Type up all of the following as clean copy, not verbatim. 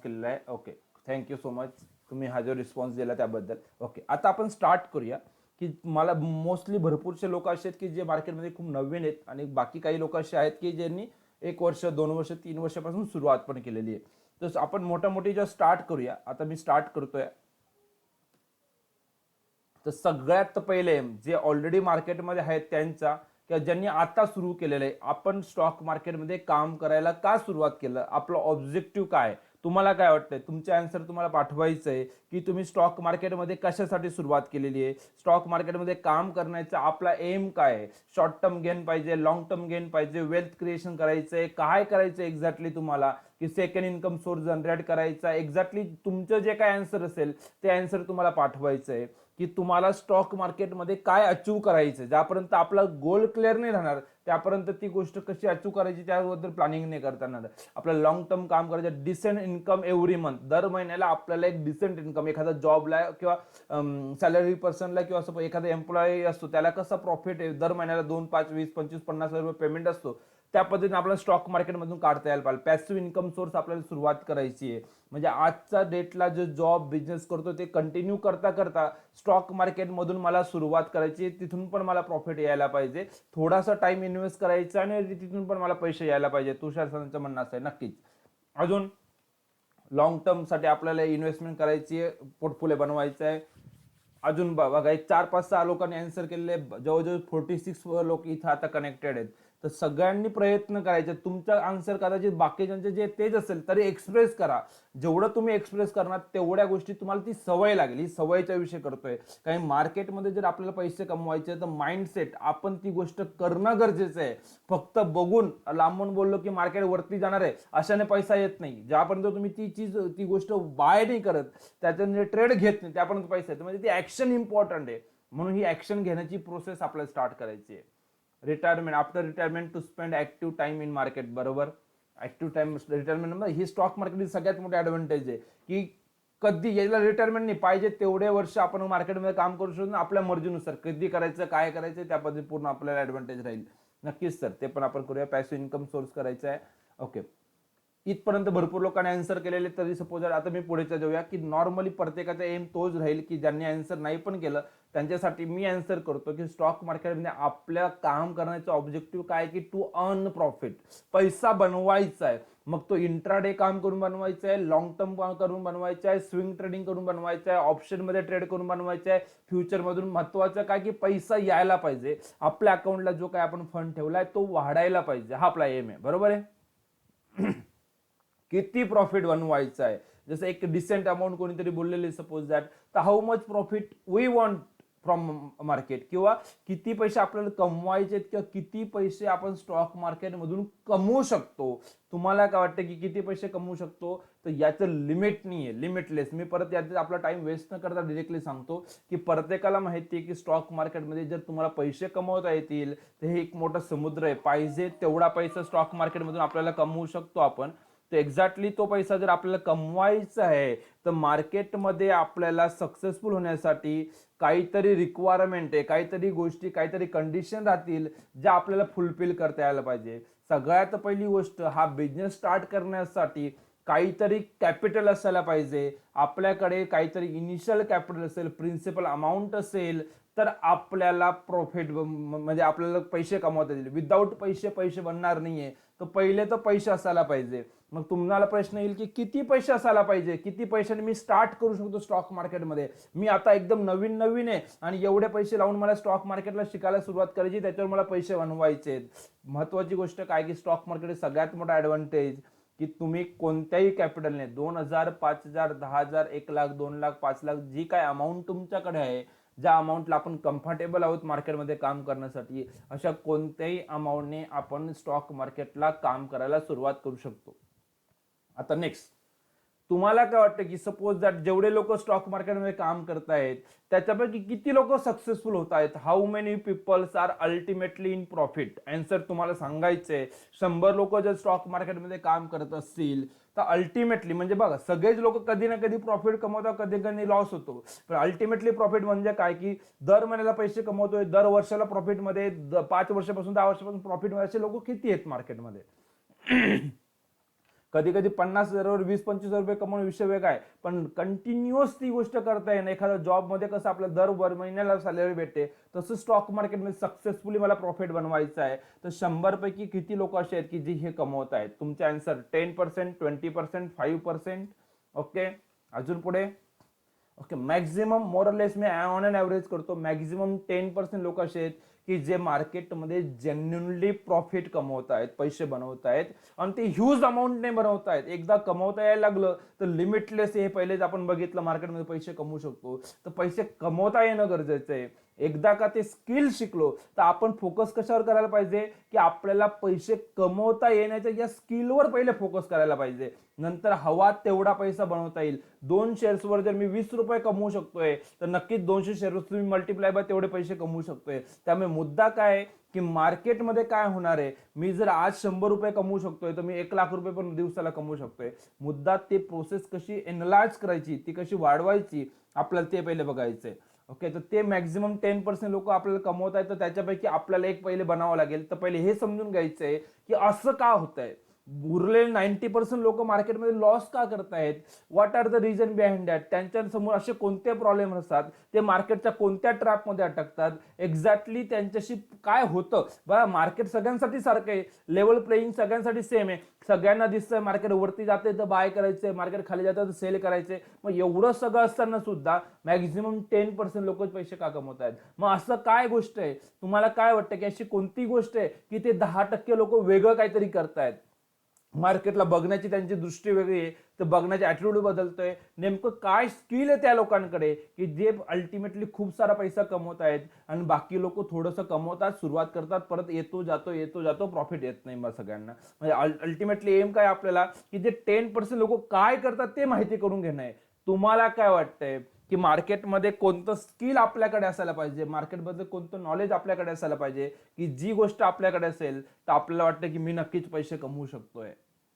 केलेला आहे. Okay, thank you so much. तुम्ही हा जो रिस्पॉन्स दिला त्याबद्दल. ओके, आता आपण स्टार्ट करूया. की मला मोस्टली भरपूरसे लोक असे आहेत की जे मार्केटमध्ये खूप नवीन आहेत आणि बाकी काही लोक असे आहेत की ज्यांनी 1 वर्ष 2 वर्ष 3 वर्षापासून सुरुवात पण केलेली आहे. तर आपण मोठी जेव्हा स्टार्ट करूया, आता मी स्टार्ट करतोय. तर सगळ्यात पहिले जे ऑलरेडी मार्केटमध्ये आहेत त्यांचा किंवा ज्यांनी आता सुरू केलेलं आहे, आपण स्टॉक मार्केटमध्ये काम करायला का सुरुवात केलं, आपलं ऑब्जेक्टिव्ह काय, तुम्हाला काय वाटतंय, तुमचे आन्सर तुम्हाला पाठवायचं आहे की तुम्ही स्टॉक मार्केटमध्ये कशासाठी सुरुवात केलेली आहे, स्टॉक मार्केटमध्ये काम करण्याचा आपला एम काय आहे, शॉर्ट टर्म गेन पाहिजे, लॉंग टर्म गेन पाहिजे, वेल्थ क्रिएशन करायचं आहे, काय करायचं एक्झॅक्टली तुम्हाला, की सेकंड इन्कम सोर्स जनरेट करायचा, एक्झॅक्टली तुमचं जे काय आन्सर असेल ते आन्सर तुम्हाला पाठवायचं आहे. की तुम्हाला स्टॉक मार्केटमध्ये काय अचीव करायचं, ज्यापर्यंत आपला गोल क्लिअर नाही राहणार त्यापर्यंत ती गोष्ट कशी अचीव करायची त्याबद्दल प्लॅनिंग नाही करता येणार. आपल्याला लॉंग टर्म काम करायचं, डिसेंट इन्कम एव्हरी मंथ, दर महिन्याला आपल्याला एक डिसेंट इन्कम, एखादा जॉबला किंवा सॅलरी पर्सनला किंवा असं एखादा एम्प्लॉई असतो त्याला कसा प्रॉफिट आहे, दर महिन्याला 2, 5, 20, 25, 50 रुपये पेमेंट असतो, त्या पद्धतीने आपल्याला स्टॉक मार्केटमधून काढता यायला पाहिजे. पॅसिव्ह इन्कम सोर्स आपल्याला सुरुवात करायची आहे. म्हणजे आजच्या डेटला जो जॉब बिझनेस करतो ते कंटिन्यू करता करता स्टॉक मार्केटमधून मला सुरुवात करायची, तिथून पण मला प्रॉफिट यायला पाहिजे, थोडासा टाइम इन्व्हेस्ट करायचा आणि तिथून पण मला पैसे यायला पाहिजे. तुषार सरांचं म्हणणं असं आहे. नक्कीच. अजून लॉंग टर्म साठी आपल्याला इन्व्हेस्टमेंट करायची आहे, पोर्टफोलिओ बनवायचा आहे. अजून बघा, एक 4-5-6 लोकांनी आन्सर केलेले, जवळजवळ 46 लोक इथं आता कनेक्टेड आहेत. तर सगळ्यांनी प्रयत्न करायचे. तुमचा आन्सर कदाचित बाकीच्यांचे जे तेच असेल तरी एक्सप्रेस करा. जेवढं तुम्ही एक्सप्रेस करणार तेवढ्या गोष्टी तुम्हाला ती सवय लागेल. ही सवयीचा विषय करतोय. काही मार्केटमध्ये जर आपल्याला पैसे कमवायचे तर माइंडसेट, आपण ती गोष्ट करणं गरजेचं आहे. फक्त बघून लांबून बोललो की मार्केट वरती जाणार आहे अशाने पैसा येत नाही. ज्यापर्यंत तुम्ही ती गोष्ट बाय नाही करत, त्याच्याने ट्रेड घेत नाही, त्यापर्यंत पैसा येतो. म्हणजे ती ऍक्शन इम्पॉर्टंट आहे. म्हणून ही ऍक्शन घेण्याची प्रोसेस आपल्याला स्टार्ट करायची आहे. Retirement, after retirement to spend active time in market. बरोबर, ऍक्टिव्ह टाइम रिटायरमेंट ही स्टॉक मार्केटची सगळ्यात मोठी ऍडव्हान्टेज आहे की कधी याला रिटायरमेंट नाही पाहिजे तेवढे वर्ष आपण मार्केटमध्ये काम करू शकतो, आपल्या मर्जीनुसार कधी करायचं काय करायचं त्या पद्धती पूर्ण आपल्याला ऍडव्हान्टेज राहील. नक्कीच सर, ते पण आपण करूया. पॅसिव्ह इन्कम सोर्स करायचा आहे. ओके, इथपर्यंत भरपूर लोकांनी आन्सर केलेले. तरी सपोज आता मी पुढे जाऊया की नॉर्मली प्रत्येकाचा एम तोच राहील की ज्यांनी आन्सर नाही पण केलं त्यांच्यासाठी मी आन्सर करतो की स्टॉक मार्केटमध्ये आपल्या काम करण्याचा ऑब्जेक्टिव्ह काय की टू अर्न प्रॉफिट, पैसा बनवायचा आहे. मग तो इंट्राडे काम करून बनवायचा आहे, लॉंग टर्म काम करून बनवायचा आहे, स्विंग ट्रेडिंग करून बनवायचा आहे, ऑप्शन मध्ये ट्रेड करून बनवायचा आहे, फ्युचर मधून. महत्वाचं काय की पैसा यायला पाहिजे आपल्या अकाउंटला, जो काय आपण फंड ठेवलाय तो वाढायला पाहिजे, हा आपला एम आहे. बरोबर आहे. किती प्रॉफिट बनवायचा आहे, जसं एक डिसेंट अमाऊंट कोणीतरी बोललेले सपोज दॅट, तर how much profit we want from market, किंवा किती पैसे आपल्याला कमवायचे किंवा किती पैसे आपण स्टॉक मार्केटमधून कमवू शकतो. तुम्हाला काय वाटतं की किती पैसे कमवू शकतो, तर याचं लिमिट नाही आहे, लिमिटलेस. मी परत यात आपला टाइम वेस्ट न करता डिरेक्टली सांगतो की प्रत्येकाला माहिती आहे की स्टॉक मार्केटमध्ये जर तुम्हाला पैसे कमवता येतील तर हे एक मोठा समुद्र आहे. पाहिजे तेवढा पैसा स्टॉक मार्केटमधून आपल्याला कमवू शकतो आपण. तर एक्झॅक्टली तो पैसा जर आपल्याला कमवायचा आहे तर मार्केटमध्ये आपल्याला सक्सेसफुल होण्यासाठी काहीतरी रिक्वायरमेंट आहे, काहीतरी गोष्टी, काहीतरी कंडिशन राहतील ज्या आपल्याला फुलफिल करता यायला पाहिजे. सगळ्यात पहिली गोष्ट, हा बिझनेस स्टार्ट करण्यासाठी काहीतरी कॅपिटल असायला पाहिजे. आपल्याकडे काहीतरी इनिशियल कॅपिटल असेल, प्रिन्सिपल अमाऊंट असेल, तर आपल्याला प्रॉफिट म्हणजे आपल्याला पैसे कमवता येतील. विदाऊट पैसे बनणार नाहीये. तर पहिले तर पैसे असायला पाहिजे. मग तुम्हाला प्रश्न येईल की किती पैसे असायला पाहिजे, किती पैशाने मी स्टार्ट करू शकतो स्टॉक मार्केटमध्ये, मी आता एकदम नवीन नवीन आहे आणि एवढे पैसे लावून मला स्टॉक मार्केटला शिकायला सुरुवात करायची, त्याच्यावर मला पैसे बनवायचे. महत्वाची गोष्ट काय की स्टॉक मार्केट सगळ्यात मोठा ऍडव्हान्टेज की तुम्ही कोणत्याही कॅपिटलने 2,000, 5,000, 10,000, 1,00,000, 2,00,000, 5,00,000 जी काय अमाऊंट तुमच्याकडे आहे, ज्या अमाऊंटला आपण कम्फर्टेबल आहोत मार्केटमध्ये काम करण्यासाठी, अशा कोणत्याही अमाऊंटने आपण स्टॉक मार्केटला काम करायला सुरुवात करू शकतो. आता नेक्स्ट, तुम्हाला काय वाटतं की सपोज दॅट जेवढे लोक स्टॉक मार्केटमध्ये काम करतायत त्याच्यापैकी किती लोक सक्सेसफुल होत आहेत, how many peoples are ultimately in profit. Answer तुम्हाला सांगायचंय. 100 लोक जर स्टॉक मार्केटमध्ये काम करत असतील तर अल्टिमेटली, म्हणजे बघा सगळेच लोक कधी ना कधी प्रॉफिट कमवतात, कधी कधी लॉस होतो, पण अल्टिमेटली प्रॉफिट म्हणजे काय की दर महिन्याला पैसे कमवतोय, दर वर्षाला प्रॉफिटमध्ये, 5 वर्षापासून 10 वर्षापासून प्रॉफिट मध्ये, असे लोक किती आहेत मार्केटमध्ये. कधी कधी 50,000वर 20-25,000 रुपये कमवणं विषय वेगळा आहे, पण कंटिन्युअस ती गोष्ट करता येणं, एखाद्या जॉबमध्ये कसं आपल्याला दर महिन्याला सॅलरी भेटते, तसं स्टॉक मार्केटमध्ये सक्सेसफुली मला प्रॉफिट बनवायचं आहे. तर 100 पैकी किती लोक असे आहेत की जी हे कमवत आहेत? तुमचे आन्सर 10%, 20%, 5%. ओके, अजून पुढे. ओके, मॅक्झिमम मोरलेस मी ऑन अन ॲव्हरेज करतो, मॅक्झिमम 10% लोक असे आहेत की जे मार्केटमध्ये जेन्युनली प्रॉफिट कमवत आहेत, पैसे बनवत आहेत, आणि ते ह्यूज अमाऊंटने बनवत आहेत. एकदा कमवता यायला लागलं तर लिमिटलेस, हे पहिलेच आपण बघितलं, मार्केटमध्ये पैसे कमवू शकतो. तर पैसे कमवता येणं गरजेचं आहे. एकदा का ते स्किल शिकलो तर आपण फोकस कशावर करायला पाहिजे की आपल्याला पैसे कमवता येण्याच्या या स्किलवर पहिले फोकस करायला पाहिजे. नंतर हवा तेवढा पैसा बनवता येईल. 2 शेअर्सवर जर मी 20 रुपये कमवू शकतोय तर नक्कीच 200 शेअर्स तुम्ही मल्टिप्लाय बाय तेवढे पैसे कमवू शकतोय. त्यामुळे मुद्दा काय आहे की मार्केटमध्ये काय होणार आहे, मी जर आज 100 रुपये कमवू शकतोय तर मी 1 लाख रुपये पण दिवसाला कमवू शकतोय. मुद्दा ते प्रोसेस कशी एनलार्ज करायची, ती कशी वाढवायची, आपल्याला ते पहिले बघायचंय. ओके, तर ते मॅक्झिमम 10% लोक आपल्याला कमवत आहेत, तर त्याच्यापैकी आपल्याला एक पहिले बनावं लागेल. तर पहिले हे समजून घ्यायचंय की असं का होतंय, उरलेले 90% लोक मार्केटमध्ये लॉस का करतायत, what are the reason behind that, त्यांच्या समोर असे कोणते प्रॉब्लेम असतात, ते मार्केटच्या कोणत्या ट्रॅपमध्ये अटकतात, एक्झॅक्टली त्यांच्याशी काय होतं. बघा, मार्केट सगळ्यांसाठी सारखं आहे, लेवल प्लेइंग सगळ्यांसाठी सेम आहे. सगळ्यांना दिसतंय मार्केट वरती जाते तर बाय करायचंय, मार्केट खाली जातं तर सेल करायचंय. मग एवढं सगळं असताना सुद्धा मॅक्झिमम 10% लोक पैसे का कमवत आहेत? मग असं काय गोष्ट आहे, तुम्हाला काय वाटतं की अशी कोणती गोष्ट आहे की ते 10% लोक वेगळं काहीतरी करतायत? मार्केटला बघण्याची त्यांची दृष्टी वेगळी आहे, तर बघण्याचे ऍटिट्यूड बदलतोय. नेमकं काय स्किल आहे त्या लोकांकडे की जे अल्टिमेटली खूप सारा पैसा कमवत आहेत, आणि बाकी लोक थोडंसं कमवतात, सुरुवात करतात, परत येतो जातो, प्रॉफिट येत नाही मग सगळ्यांना. म्हणजे अल्टिमेटली एम काय आपल्याला की जे 10% लोक काय करतात ते माहिती करून घेणं आहे. तुम्हाला काय वाटतंय की मार्केटमध्ये कोणतं स्किल आपल्याकडे असायला पाहिजे, मार्केटबद्दल कोणतं नॉलेज आपल्याकडे असायला पाहिजे की जी गोष्ट आपल्याकडे असेल तर आपल्याला वाटतं की मी नक्कीच पैसे कमवू शकतोय?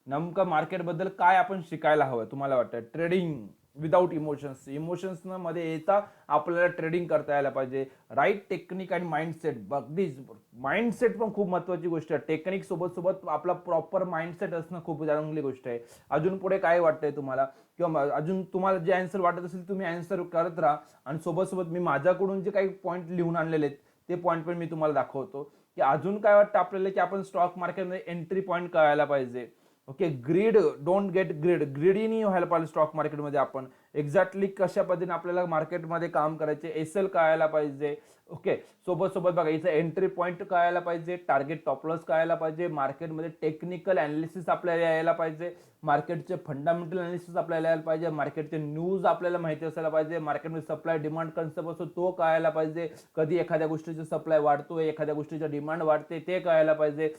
नेमकं मार्केटबद्दल काय आपण शिकायला हवं तुम्हाला वाटतं? ट्रेडिंग विदाउट इमोशन्स, इमोशन्स मध्ये येता आपल्याला ट्रेडिंग करता यायला पाहिजे. राईट टेक्निक आणि माइंडसेट, अगदीच माइंडसेट पण खूप महत्वाची गोष्ट आहे. टेक्निक सोबत सोबत आपला प्रॉपर माइंडसेट असणं खूप चांगली गोष्ट आहे. अजून पुढे काय वाटतंय तुम्हाला, किंवा अजून तुम्हाला जे आन्सर वाटत असेल तुम्ही आन्सर करत राहा, आणि सोबत सोबत मी माझ्याकडून जे काही पॉईंट लिहून आणलेले आहेत ते पॉईंट पण मी तुम्हाला दाखवतो की अजून काय वाटतं आपल्याला की आपण स्टॉक मार्केटमध्ये एंट्री पॉईंट कळायला पाहिजे. Okay, greed, don't get greedy नाही व्हायला पाहिजे स्टॉक मार्केटमध्ये. आपण एक्झॅक्टली कशा पद्धतीने आपल्याला मार्केटमध्ये काम करायचे, एसएल कळायला पाहिजे. ओके, सोबत सोबत बघा इथं एंट्री पॉईंट कळायला पाहिजे, टार्गेट टॉप लॉस कळायला पाहिजे, मार्केटमध्ये टेक्निकल अनालिसिस आपल्याला यायला पाहिजे, मार्केटचे फंडामेंटल अनालिसिस आपल्याला यायला पाहिजे, मार्केटचे न्यूज आपल्याला माहिती असायला पाहिजे, मार्केटमध्ये सप्लाय डिमांड कन्सेप्ट असतो तो कळायला पाहिजे, कधी एखाद्या गोष्टीचा सप्लाय वाढतोय, एखाद्या गोष्टीचा डिमांड वाढते ते कळायला पाहिजे,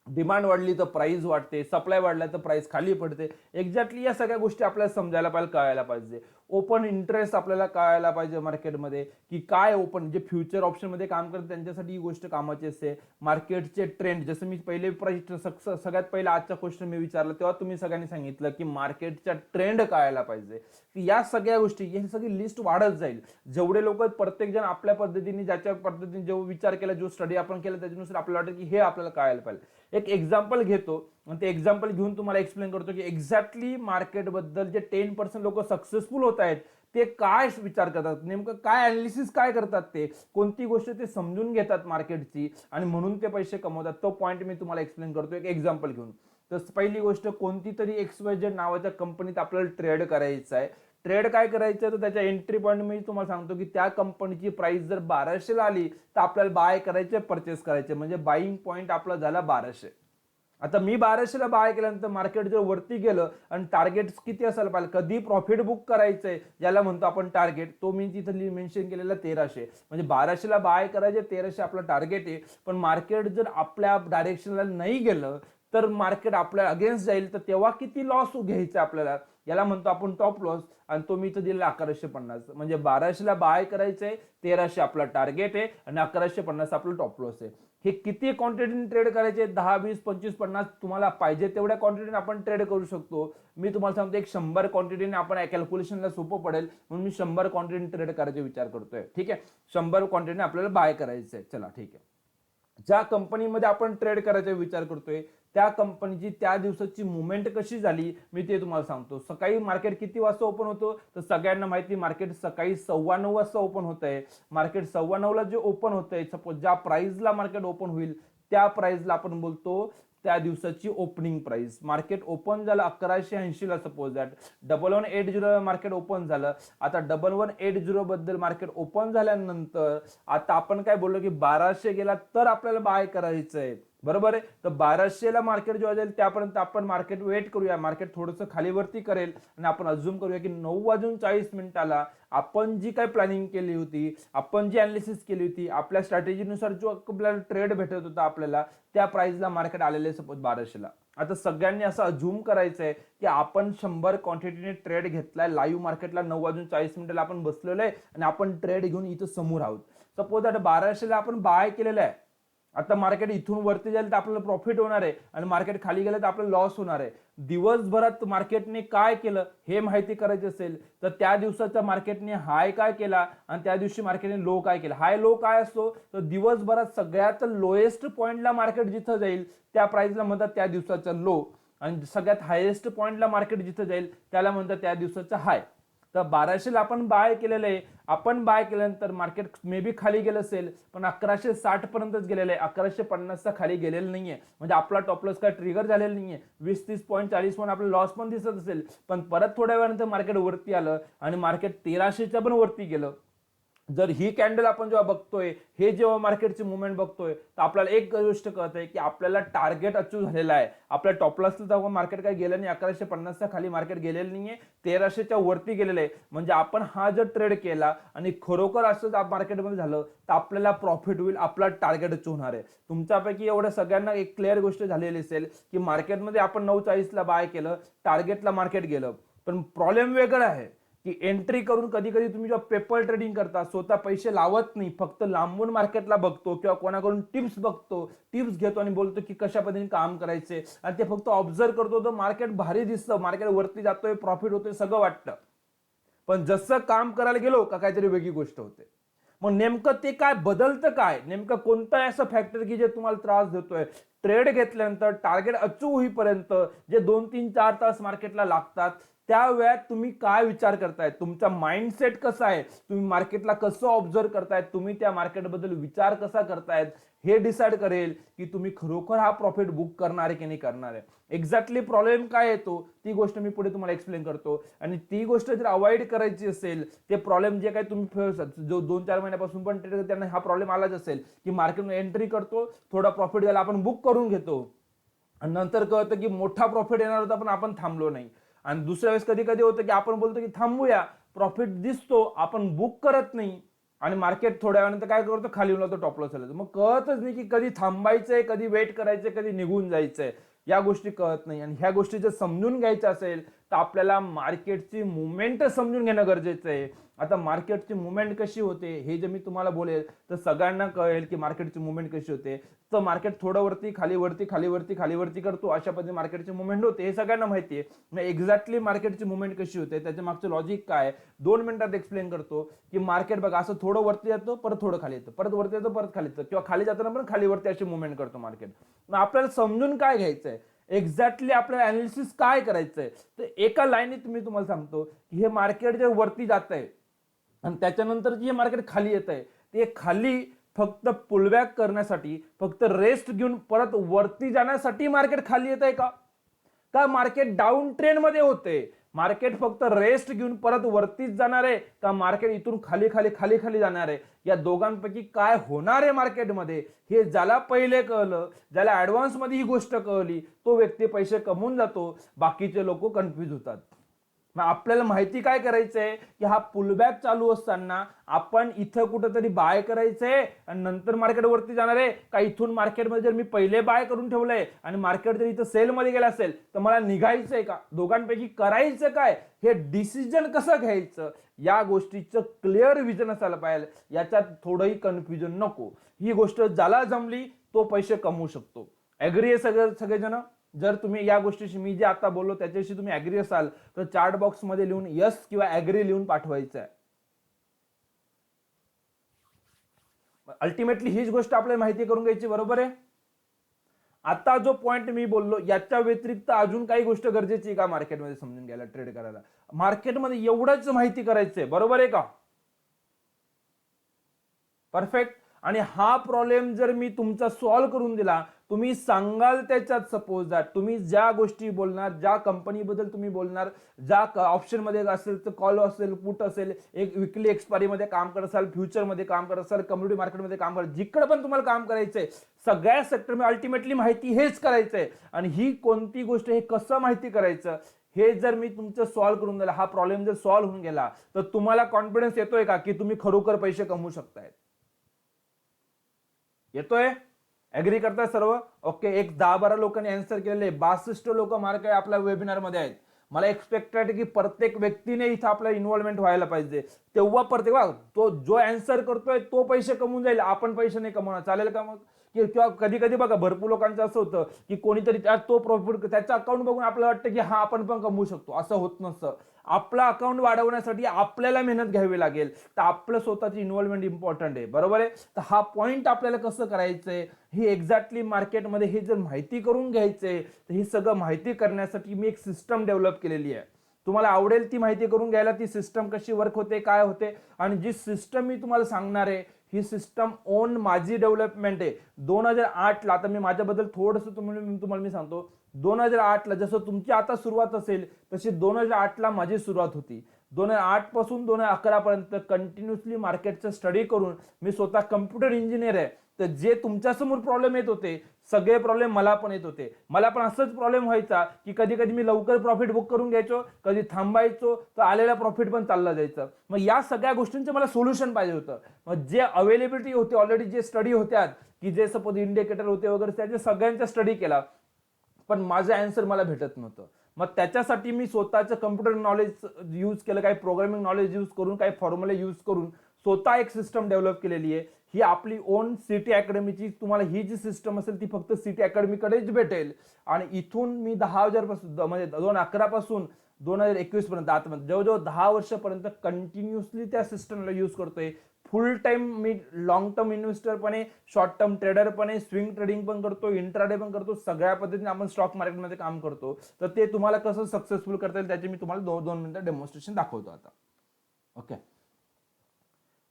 डिमांड वाढली तर प्राइस वाढते, सप्लाय वाढला तर प्राइस खाली पडते. एक्झॅक्टली या सगळ्या गोष्टी आपल्याला समजायला पाहिजे, कळायला पाहिजे. ओपन इंटरेस्ट आपल्याला कळायला पाहिजे मार्केटमध्ये की काय ओपन, जे फ्युचर ऑप्शनमध्ये काम करतात त्यांच्यासाठी ही गोष्ट कामाची असते. मार्केटचे ट्रेंड, जसं मी पहिले सगळ्यात पहिला आजचा क्वेश्चन मी विचारला तेव्हा तुम्ही सगळ्यांनी सांगितलं की मार्केटच्या ट्रेंड कळायला पाहिजे. की या सगळ्या गोष्टी, ही सगळी लिस्ट वाढत जाईल. जेवढे लोक प्रत्येक जण आपल्या पद्धतीने, ज्याच्या पद्धतीने जो विचार केला, जो स्टडी आपण केला, त्याच्यानुसार आपल्याला वाटतं की हे आपल्याला कळायला पाहिजे. एक एक्झाम्पल घेतो आणि ते एक्झाम्पल घेऊन तुम्हाला एक्सप्लेन करतो की एक्झॅक्टली मार्केटबद्दल जे 10% लोक सक्सेसफुल होत आहेत ते काय विचार करतात, नेमकं काय अनालिसिस काय करतात, ते कोणती गोष्ट ते समजून घेतात मार्केटची आणि म्हणून ते पैसे कमवतात. तो पॉईंट मी तुम्हाला एक्सप्लेन करतो एक एक्झाम्पल घेऊन. तर पहिली गोष्ट, कोणती तरी XYZ नावाच्या कंपनीत आपल्याला ट्रेड करायचं आहे. ट्रेड काय करायचं, तर त्याच्या एंट्री पॉईंट मी तुम्हाला सांगतो की त्या कंपनीची प्राइस जर 1200 ला आली तर आपल्याला बाय करायचे, परचेस करायचे, म्हणजे बाईंग पॉईंट आपला झाला 1200. आता मी 1200 ला बाय केल्यानंतर मार्केट जर वरती गेलं आणि टार्गेट किती असायला पाहिजे, कधी प्रॉफिट बुक करायचंय ज्याला म्हणतो आपण टार्गेट, तो मी तिथं मेन्शन केलेला 1300, म्हणजे 1200 ला बाय करायचे, 1300 आपला टार्गेट आहे. पण मार्केट जर आपल्या डायरेक्शनला नाही गेलं तर मार्केट आपल्या अगेन्स्ट जाईल, तर तेव्हा किती लॉस घ्यायचा आपल्याला, याला म्हणतो आपण टॉप लॉस. आणि तो मी इथं दिलेला 1150, म्हणजे 1200 ला बाय करायचंय, 1300 आपला टार्गेट आहे आणि 1150 आपलं टॉप लॉस आहे. हे किती क्वांटिटीने ट्रेड करायचे, 10, 20, 25, 50, तुम्हाला पाहिजे तेवढ्या क्वांटिटीने आपण ट्रेड करू शकतो. मी तुम्हाला सांगतो एक 100 क्वांटिटीने आपण कॅल्क्युलेशनला सोपं पडेल म्हणून मी 100 क्वांटिटीने ट्रेड करायचा विचार करतोय. ठीक आहे, 100 क्वांटिटीने आपल्याला बाय करायचंय. चला ठीक आहे, ज्या कंपनीमध्ये आपण ट्रेड करायचा विचार करतोय त्या कंपनीची त्या दिवसाची मुवमेंट कशी झाली मी ते तुम्हाला सांगतो. सकाळी मार्केट किती वाजता ओपन होतो, तर सगळ्यांना माहिती मार्केट सकाळी 9:15 वाजता ओपन होत आहे. मार्केट 9:15 ला जे ओपन होतंय, सपोज ज्या प्राइसला मार्केट ओपन होईल त्या प्राइसला आपण बोलतो त्या दिवसाची ओपनिंग प्राइस. मार्केट ओपन झालं 1180 ला, सपोज दॅट 1180 मार्केट ओपन झालं. आता 1180 बद्दल मार्केट ओपन झाल्यानंतर आता आपण काय बोललो की 1200 गेला तर आपल्याला बाय करायचंय, बरोबर आहे. तर 1200 ला मार्केट जेव्हा जाईल त्यापर्यंत आपण मार्केट वेट करूया. मार्केट थोडंसं खाली वरती करेल आणि आपण अज्युम करूया की 9:40 आपण जी काय प्लॅनिंग केली होती, आपण जी अनालिसिस केली होती, आपल्या स्ट्रॅटेजीनुसार जो आपल्याला ट्रेड भेटत होता आपल्याला, त्या प्राइसला मार्केट आलेले सपोज 1200 ला. आता सगळ्यांनी असं अज्युम करायचंय की आपण 100 क्वांटिटीने ट्रेड घेतलाय. लाईव्ह मार्केटला 9:40 आपण बसलेलो आहे आणि आपण ट्रेड घेऊन इथं समोर आहोत. सपोज आता 1200 ला आपण बाय केलेलं आहे. आता मार्केट इथून वरती जाईल तर आपल्याला प्रॉफिट होणार आहे आणि मार्केट खाली गेलं तर आपल्याला लॉस होणार आहे. दिवसभरात मार्केटने काय केलं हे माहिती करायचं असेल तर त्या दिवसाच्या मार्केटने हाय काय केला आणि त्या दिवशी मार्केटने लो काय केला. हाय लो काय असतो, तर दिवसभरात सगळ्यात लोएस्ट पॉइंटला मार्केट जिथं जाईल त्या प्राइसला म्हणतात त्या दिवसाचा लो, आणि सगळ्यात हायेस्ट पॉइंटला मार्केट जिथं जाईल त्याला म्हणतात त्या दिवसाचा हाय. तर 1200 ला आपण बाय केलेलं आहे. आपण बाय केल्यानंतर मार्केट मे बी खाली गेलं असेल पण 1160 पर्यंतच गेलेलं आहे. 1150 खाली गेलेलं नाहीये, म्हणजे आपला टॉप लॉस काय ट्रिगर झालेला नाहीये. 20-30 पॉईंट 40 पॉईंट आपला लॉस पण दिसत असेल, पण परत थोड्या वेळानंतर मार्केट वरती आलं आणि मार्केट 1300च्या पण वरती गेलं. जर ही कॅन्डल आपण जेव्हा बघतोय, हे जेव्हा मार्केटची मुवमेंट बघतोय, तर आपल्याला एक गोष्ट कळते की आपल्याला टार्गेट अचीव झालेला आहे. आपल्या टॉप लॉसला तेव्हा मार्केट काय गेलं नाही, 1150च्या खाली मार्केट गेलेलं नाहीये, 1300च्या वरती गेलेलं आहे. म्हणजे आपण हा जर ट्रेड केला आणि खरोखर असं मार्केटमध्ये झालं तर आपल्याला प्रॉफिट होईल, आपला टार्गेट अचीव होणार आहे. तुमच्यापैकी एवढ्या सगळ्यांना एक क्लिअर गोष्ट झालेली असेल की मार्केटमध्ये आपण 9:40 ला बाय केलं, टार्गेटला मार्केट गेलं. पण प्रॉब्लेम वेगळा आहे की एंट्री करून कधी कधी तुम्ही जेव्हा पेपर ट्रेडिंग करता, स्वतः पैसे लावत नाही, फक्त लांबून मार्केटला बघतो किंवा कोणाकडून टिप्स बघतो, टिप्स घेतो आणि बोलतो की कशा पद्धतीने काम करायचे, आणि ते फक्त ऑब्झर्व करतो. तर मार्केट भारी दिसतं, मार्केट वरती जातोय, प्रॉफिट होतोय, सगळं वाटतं. पण जसं काम करायला गेलो का काहीतरी वेगळी गोष्ट होते. मग नेमकं ते काय बदलतं, काय नेमकं कोणतं असं फॅक्टर की जे तुम्हाला त्रास देतोय. ट्रेड घेतल्यानंतर टार्गेट अचीव होईपर्यंत जे 2-3-4 तास मार्केटला लागतात, त्या वेळात तुम्ही काय विचार करताय, तुमचा माइंडसेट कसा आहे, तुम्ही मार्केटला कसं ऑब्झर्व करतायत, तुम्ही त्या मार्केटबद्दल विचार कसा करतायत, हे डिसाइड करेल की तुम्ही खरोखर हा प्रॉफिट बुक करणार आहे की नाही करणार आहे. एक्झॅक्टली प्रॉब्लेम काय येतो ती गोष्ट मी पुढे तुम्हाला एक्सप्लेन करतो. आणि ती गोष्ट जर अवॉइड करायची असेल, ते प्रॉब्लेम जे काही तुम्ही जो 2-4 महिन्यापासून पण ट्रेड त्यांना हा प्रॉब्लेम आलाच असेल की मार्केटमध्ये एंट्री करतो, थोडा प्रॉफिट झाला आपण बुक करून घेतो आणि नंतर कळतं की मोठा प्रॉफिट येणार होता पण आपण थांबलो नाही. आणि दुसऱ्या वेळेस कधी कधी होतं की आपण बोलतो की थांबूया, प्रॉफिट दिसतो, आपण बुक करत नाही आणि मार्केट थोड्या वेळानंतर काय करतो, खाली येऊन जातो, टॉप लॉस आलं. मग कळतच नाही की कधी थांबायचंय, कधी वेट करायचंय, कधी निघून जायचंय, या गोष्टी कळत नाही. आणि ह्या गोष्टी जर समजून घ्यायच्या असेल तर आपल्याला मार्केटची मुवमेंट समजून घेणं गरजेचं आहे. आता मार्केटची मुवमेंट कशी होते हे जे मी तुम्हाला बोलेल तर सगळ्यांना कळेल की मार्केटची मुवमेंट कशी होते. तर मार्केट थोडं वरती खाली वरती खाली वरती खाली वरती करतो, अशा पद्धतीने मार्केटची मुवमेंट होते, हे सगळ्यांना माहिती आहे. मग एक्झॅक्टली मार्केटची मुवमेंट कशी होते, त्याच्या मागचं लॉजिक काय, 2 मिनिटात एक्सप्लेन करतो. की मार्केट बघा असं थोडं वरती जातो, परत थोडं खाली येतं, परत वरती येतं, परत खाली येतं, किंवा खाली जाताना पण खाली वरती अशी मुवमेंट करतो मार्केट. मग आपल्याला समजून काय घ्यायचंय, एक्झॅक्टली आपल्याला अनालिसिस काय करायचंय, तर एका लाईनीत मी तुम्हाला सांगतो की हे मार्केट जे वरती जात आहे आणि त्याच्यानंतर जे मार्केट खाली येत आहे, ते खाली फक्त पुलबॅक करण्यासाठी, फक्त रेस्ट घेऊन परत वरती जाण्यासाठी मार्केट खाली येत आहे का मार्केट डाऊन ट्रेंड मध्ये होते, मार्केट फक्त रेस्ट घेऊन परत वरतीच जाणार आहे का मार्केट इथून खाली खाली खाली खाली जाणार आहे, या दोघांपैकी काय होणार आहे मार्केटमध्ये, हे ज्याला पहिले कळलं, ज्याला ऍडव्हान्स मध्ये ही गोष्ट कळली, तो व्यक्ती पैसे कमवून जातो, बाकीचे लोक कन्फ्युज होतात. मग आपल्याला माहिती काय करायचंय की हा पुलबॅक चालू असताना आपण इथं कुठंतरी बाय करायचंय आणि नंतर मार्केट वरती जाणार आहे, का इथून मार्केटमध्ये जर मी पहिले बाय करून ठेवलंय आणि मार्केट जर इथं सेल मध्ये गेला असेल तर मला निघायचंय का, दोघांपैकी करायचं काय, हे डिसिजन कसं घ्यायचं, या गोष्टीचं क्लिअर विजन असायला पाहिजे. याच्यात थोडंही कन्फ्युजन नको. ही गोष्ट ज्याला जमली तो पैसे कमवू शकतो. ऍग्री आहे सगळेजण. जर तुम्ही या गोष्टीशी मी जे आता बोललो त्याच्याशी तुम्ही ऍग्री असाल तर चार्ट बॉक्स मध्ये लिहून यस किंवा ऍग्री लिहून पाठवायचं आहे. अल्टिमेटली हीच गोष्ट आपल्याला माहिती करून घ्यायची, बरोबर आहे. आता जो पॉइंट मी बोललो याच्या व्यतिरिक्त अजून काही गोष्ट गरजेची आहे का मार्केटमध्ये समजून घ्यायला, ट्रेड करायला? मार्केटमध्ये एवढंच माहिती करायचंय, बरोबर आहे का? परफेक्ट. आणि हा प्रॉब्लेम जर मी तुमचा सॉल्व्ह करून दिला, तुम्ही सांगाल त्याच्यात सपोज दॅट तुम्ही ज्या गोष्टी बोलणार, ज्या कंपनीबद्दल तुम्ही बोलणार, ज्या ऑप्शन मध्ये असेल तर कॉल असेल, पुट असेल, एक विकली एक्सपायरी मध्ये काम करत असाल, फ्युचर मध्ये काम करत असाल, कम्युनिटी मार्केटमध्ये काम करत, जिकडे पण तुम्हाला काम करायचंय सगळ्या सेक्टरमध्ये अल्टिमेटली माहिती हेच करायचंय. आणि ही कोणती गोष्ट, हे कसं माहिती करायचं, हे जर मी तुमचं सॉल्व्ह करून दिला, हा प्रॉब्लेम जर सॉल्व्ह होऊन गेला, तर तुम्हाला कॉन्फिडन्स येतोय का की तुम्ही खरोखर पैसे कमवू शकताय? येतोय? ऍग्री करताय सर्व? ओके. एक 10-12 लोकांनी आन्सर केलेले, 62 लोक मार्क आहे आपल्या वेबिनार मध्ये आहेत. मला एक्सपेक्ट आहे की प्रत्येक व्यक्तीने इथं आपला इन्व्हॉल्वमेंट व्हायला पाहिजे, तेव्हा प्रत्येक तो जो आन्सर करतोय तो पैसे कमवून जाईल, आपण पैसे नाही कमवणार. चालेल का मग? किंवा कधी कधी बघा भरपूर लोकांचं असं होतं की कोणीतरी तो प्रॉफिट त्याचं अकाउंट बघून आपल्याला वाटतं की हा आपण पण कमवू शकतो. असं होत नसतं. आपला अकाउंट वाढवण्यासाठी आपल्याला मेहनत घ्यावी लागेल, तर आपलं स्वतःची इन्व्हॉल्वमेंट इम्पॉर्टंट आहे, बरोबर आहे? तर हा पॉईंट आपल्याला कसं करायचंय, ही एक्झॅक्टली मार्केटमध्ये हे जर माहिती करून घ्यायचंय, तर ही सगळं माहिती करण्यासाठी मी एक सिस्टम डेव्हलप केलेली आहे. तुम्हाला आवडेल ती माहिती करून घ्यायला, ती सिस्टम कशी वर्क होते, काय होते. आणि जी सिस्टम मी तुम्हाला सांगणार आहे, ही सिस्टम ओन माझी डेव्हलपमेंट आहे. 2008ला, आता मी माझ्याबद्दल थोडंसं तुम्हाला मी सांगतो, 2008ला जसं तुमची आता सुरुवात असेल तशी 2008ला माझी सुरुवात होती. 2008 पासून 2011 पर्यंत कंटिन्युअसली मार्केटचं स्टडी करून मी स्वतः कम्प्युटर इंजिनियर आहे. तर जे तुमच्यासमोर प्रॉब्लेम येत होते, सगळे प्रॉब्लेम मला पण येत होते. मला पण असंच प्रॉब्लेम व्हायचा की कधी कधी मी लवकर प्रॉफिट बुक करून घ्यायचो, कधी थांबायचो, तर आलेला प्रॉफिट पण चालला जायचं. मग या सगळ्या गोष्टींचं मला सोल्युशन पाहिजे होतं. मग जे अवेलेबिलिटी होते, ऑलरेडी जे स्टडी होत्या की जे सपोज इंडिकेटर होते वगैरे, त्याचे सगळ्यांचा स्टडी केला, पण माझं आन्सर मला भेटत नव्हतं. मग त्याच्यासाठी मी स्वतःचं कम्प्युटर नॉलेज यूज केलं, काही प्रोग्रामिंग नॉलेज यूज करून, काही फॉर्म्युला यूज करून स्वतः एक सिस्टम डेव्हलप केलेली आहे. ही आपली ओन सिटी अकॅडमीची. तुम्हाला ही जी सिस्टम असेल ती फक्त सिटी अकॅडमीकडेच भेटेल. आणि इथून मी 10,000 पासून, म्हणजे 2011 पासून 2021 पर्यंत, आता जवळजवळ 10 वर्षापर्यंत कंटिन्युअसली त्या सिस्टमला यूज करतोय. फुल टाइम मी लॉंग टर्म इन्व्हेस्टर पण आहे, शॉर्ट टर्म ट्रेडर पण आहे, स्विंग ट्रेडिंग पण करतो, इंट्राडे पण करतो. सगळ्या पद्धतीने आपण स्टॉक मार्केटमध्ये काम करतो. तर ते तुम्हाला कसं सक्सेसफुल करता येईल त्याचे मी तुम्हाला 2 मिनिटं डेमॉन्स्ट्रेशन दाखवतो आता. ओके.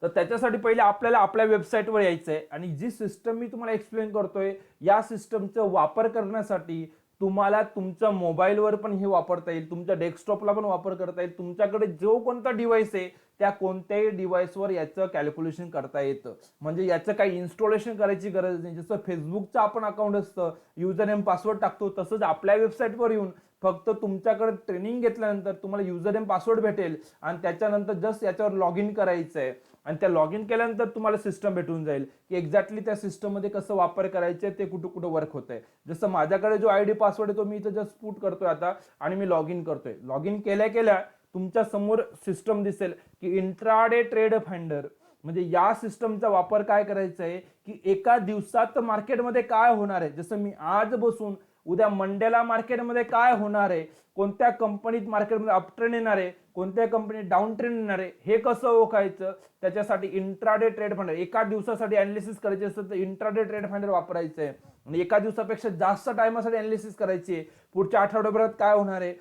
तर त्याच्यासाठी पहिले आपल्याला आपल्या वेबसाईटवर यायचं आहे. आणि जी सिस्टम मी तुम्हाला एक्सप्लेन करतोय, या सिस्टमचा वापर करण्यासाठी तुम्हाला तुमच्या मोबाईलवर पण हे वापरता येईल, तुमच्या डेस्कटॉपला पण वापर करता येईल. तुमच्याकडे जो कोणता डिव्हाइस आहे त्या कोणत्याही डिव्हाइसवर याचं कॅल्क्युलेशन करता येतं. म्हणजे याचं काही इन्स्टॉलेशन करायची गरज नाही. जसं फेसबुकचं आपण अकाउंट असतं, युजर नेम पासवर्ड टाकतो, तसंच आपल्या वेबसाईटवर येऊन फक्त तुमच्याकडे ट्रेनिंग घेतल्यानंतर तुम्हाला युजर नेम पासवर्ड भेटेल आणि त्याच्यानंतर जस्ट याच्यावर लॉग इन करायचं आहे. आणि त्या लॉग इन केल्यानंतर तुम्हाला सिस्टम भेटून जाईल की एक्झॅक्टली त्या सिस्टममध्ये कसं वापर करायचे, ते कुठं कुठं वर्क होतंय. जसं माझ्याकडे जो आयडी पासवर्ड आहे तो मी इथं जस्ट पुट करतोय आता, आणि मी लॉग इन करतोय. लॉग इन केल्या केल्या तुमच्या समोर सिस्टम दिसेल की इंट्राडे ट्रेड फाइंडर. म्हणजे या सिस्टमचा वापर काय करायचा आहे की एका दिवसात मार्केटमध्ये काय होणार आहे, जसं मी आज बसून उद्या मंडेला मार्केटमध्ये काय होणार आहे, कोणत्या कंपनीत मार्केटमध्ये अप ट्रेंड येणार आहे, कोणत्या कंपनीत डाऊन ट्रेंड येणार आहे, हे कसं ओळखायचं. त्याच्यासाठी इंट्राडे ट्रेड फाइंडर, एका दिवसासाठी अनालिसिस करायचे असेल तर इंट्राडे ट्रेड फाइंडर वापरायचं आहे. आणि एका दिवसापेक्षा जास्त टाइमासाठी अनालिसिस करायची आहे, पुढच्या आठवड्याभरात काय होणार आहे,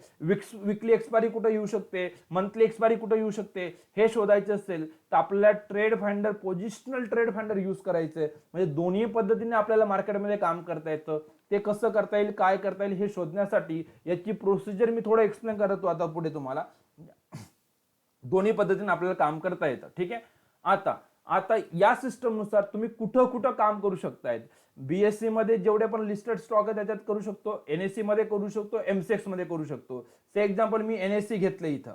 विकली एक्सपायरी कुठे येऊ शकते, मंथली एक्सपायरी कुठे येऊ शकते, हे शोधायचं असेल तर आपल्याला trade finder, positional trade finder use करायचंय. म्हणजे दोन्ही पद्धतीने आपल्याला मार्केटमध्ये काम करता येतं. ते कसं करता येईल, काय करता येईल हे शोधण्यासाठी याची प्रोसिजर मी थोडं एक्सप्लेन करतो आता पुढे तुम्हाला. दोन्ही पद्धतीने आपल्याला काम करता येतं. ठीक आहे. आता आता या सिस्टम नुसार तुम्ही कुठं कुठं काम करू शकतायत. बीएससी मध्ये जेवढे पण लिस्टेड स्टॉक आहे त्याच्यात करू शकतो, एनएससी मध्ये करू शकतो, एमसेक्स मध्ये करू शकतो. से एक्झाम्पल मी एनएससी घेतलं इथं.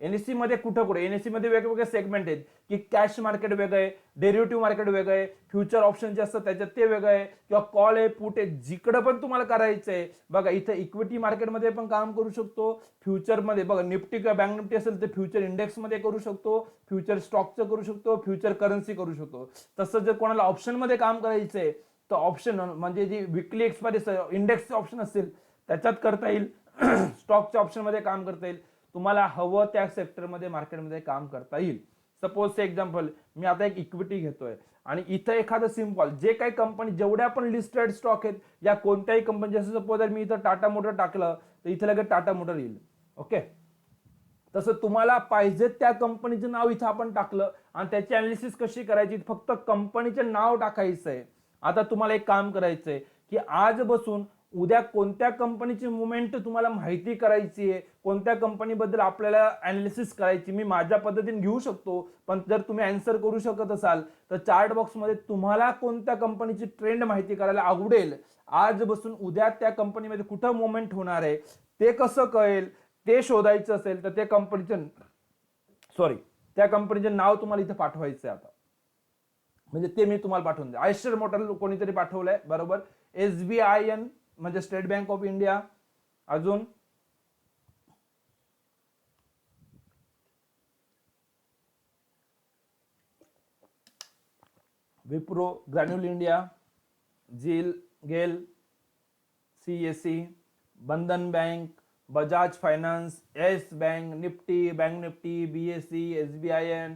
एनएससी मध्ये कुठं एनएससी मध्ये वेगवेगळे सेगमेंट आहेत की कॅश मार्केट वेगळं आहे, डेरिव्हेटिव्ह मार्केट वेगळं आहे, फ्युचर ऑप्शन जे असतात त्याच्यात ते वेगळं आहे, किंवा कॉल आहे, पुट आहे, जिकडं पण तुम्हाला करायचं आहे. बघा इथं इक्विटी मार्केटमध्ये पण काम करू शकतो, फ्युचरमध्ये बघा निफ्टी किंवा बँक निफ्टी असेल तर फ्युचर इंडेक्समध्ये करू शकतो, फ्युचर स्टॉकचं करू शकतो, फ्युचर करन्सी करू शकतो. तसं जर कोणाला ऑप्शनमध्ये काम करायचंय तर ऑप्शन म्हणजे जी विकली एक्सपायरी इंडेक्सचे ऑप्शन असेल त्याच्यात करता येईल, स्टॉकच्या ऑप्शनमध्ये काम करता येईल. तुम्हाला हवं त्या सेक्टरमध्ये मार्केटमध्ये काम करता येईल. सपोज एक्झाम्पल मी आता एक इक्विटी घेतोय आणि इथं एखादं सिम्पल जे काही कंपनी जेवढ्या पण लिस्टेड स्टॉक आहेत या कोणत्याही कंपनी, जसं सपोज मी इथं टाटा मोटर टाकलं तर इथं लगेच टाटा मोटर येईल. ओके, तसं तुम्हाला पाहिजे त्या कंपनीचं नाव इथं आपण टाकलं आणि त्याची अनालिसिस कशी करायची, फक्त कंपनीचं नाव टाकायचं आहे. आता तुम्हाला एक काम करायचंय की आज बसून उद्या कोणत्या कंपनीची मुवमेंट तुम्हाला माहिती करायची आहे, कोणत्या कंपनीबद्दल आपल्याला अनालिसिस करायची, मी माझ्या पद्धतीने घेऊ शकतो. पण जर तुम्ही आन्सर करू शकत असाल तर चार्ट बॉक्समध्ये तुम्हाला कोणत्या कंपनीची ट्रेंड माहिती करायला आवडेल, आज बसून उद्या त्या कंपनीमध्ये कुठं मुवमेंट होणार आहे ते कसं कळेल ते शोधायचं असेल तर त्या कंपनीचे नाव तुम्हाला इथे पाठवायचं आहे. आता म्हणजे ते मी तुम्हाला पाठवून द्या. आयशर मोटर कोणीतरी पाठवलंय बरोबर, SBIN म्हणजे स्टेट बँक ऑफ इंडिया, अजून Wipro, Granule India, GAIL, CSE, Bandhan Bank, Bajaj Finance, Yes Bank, Nifty, bank Nifty, BSE, SBIN.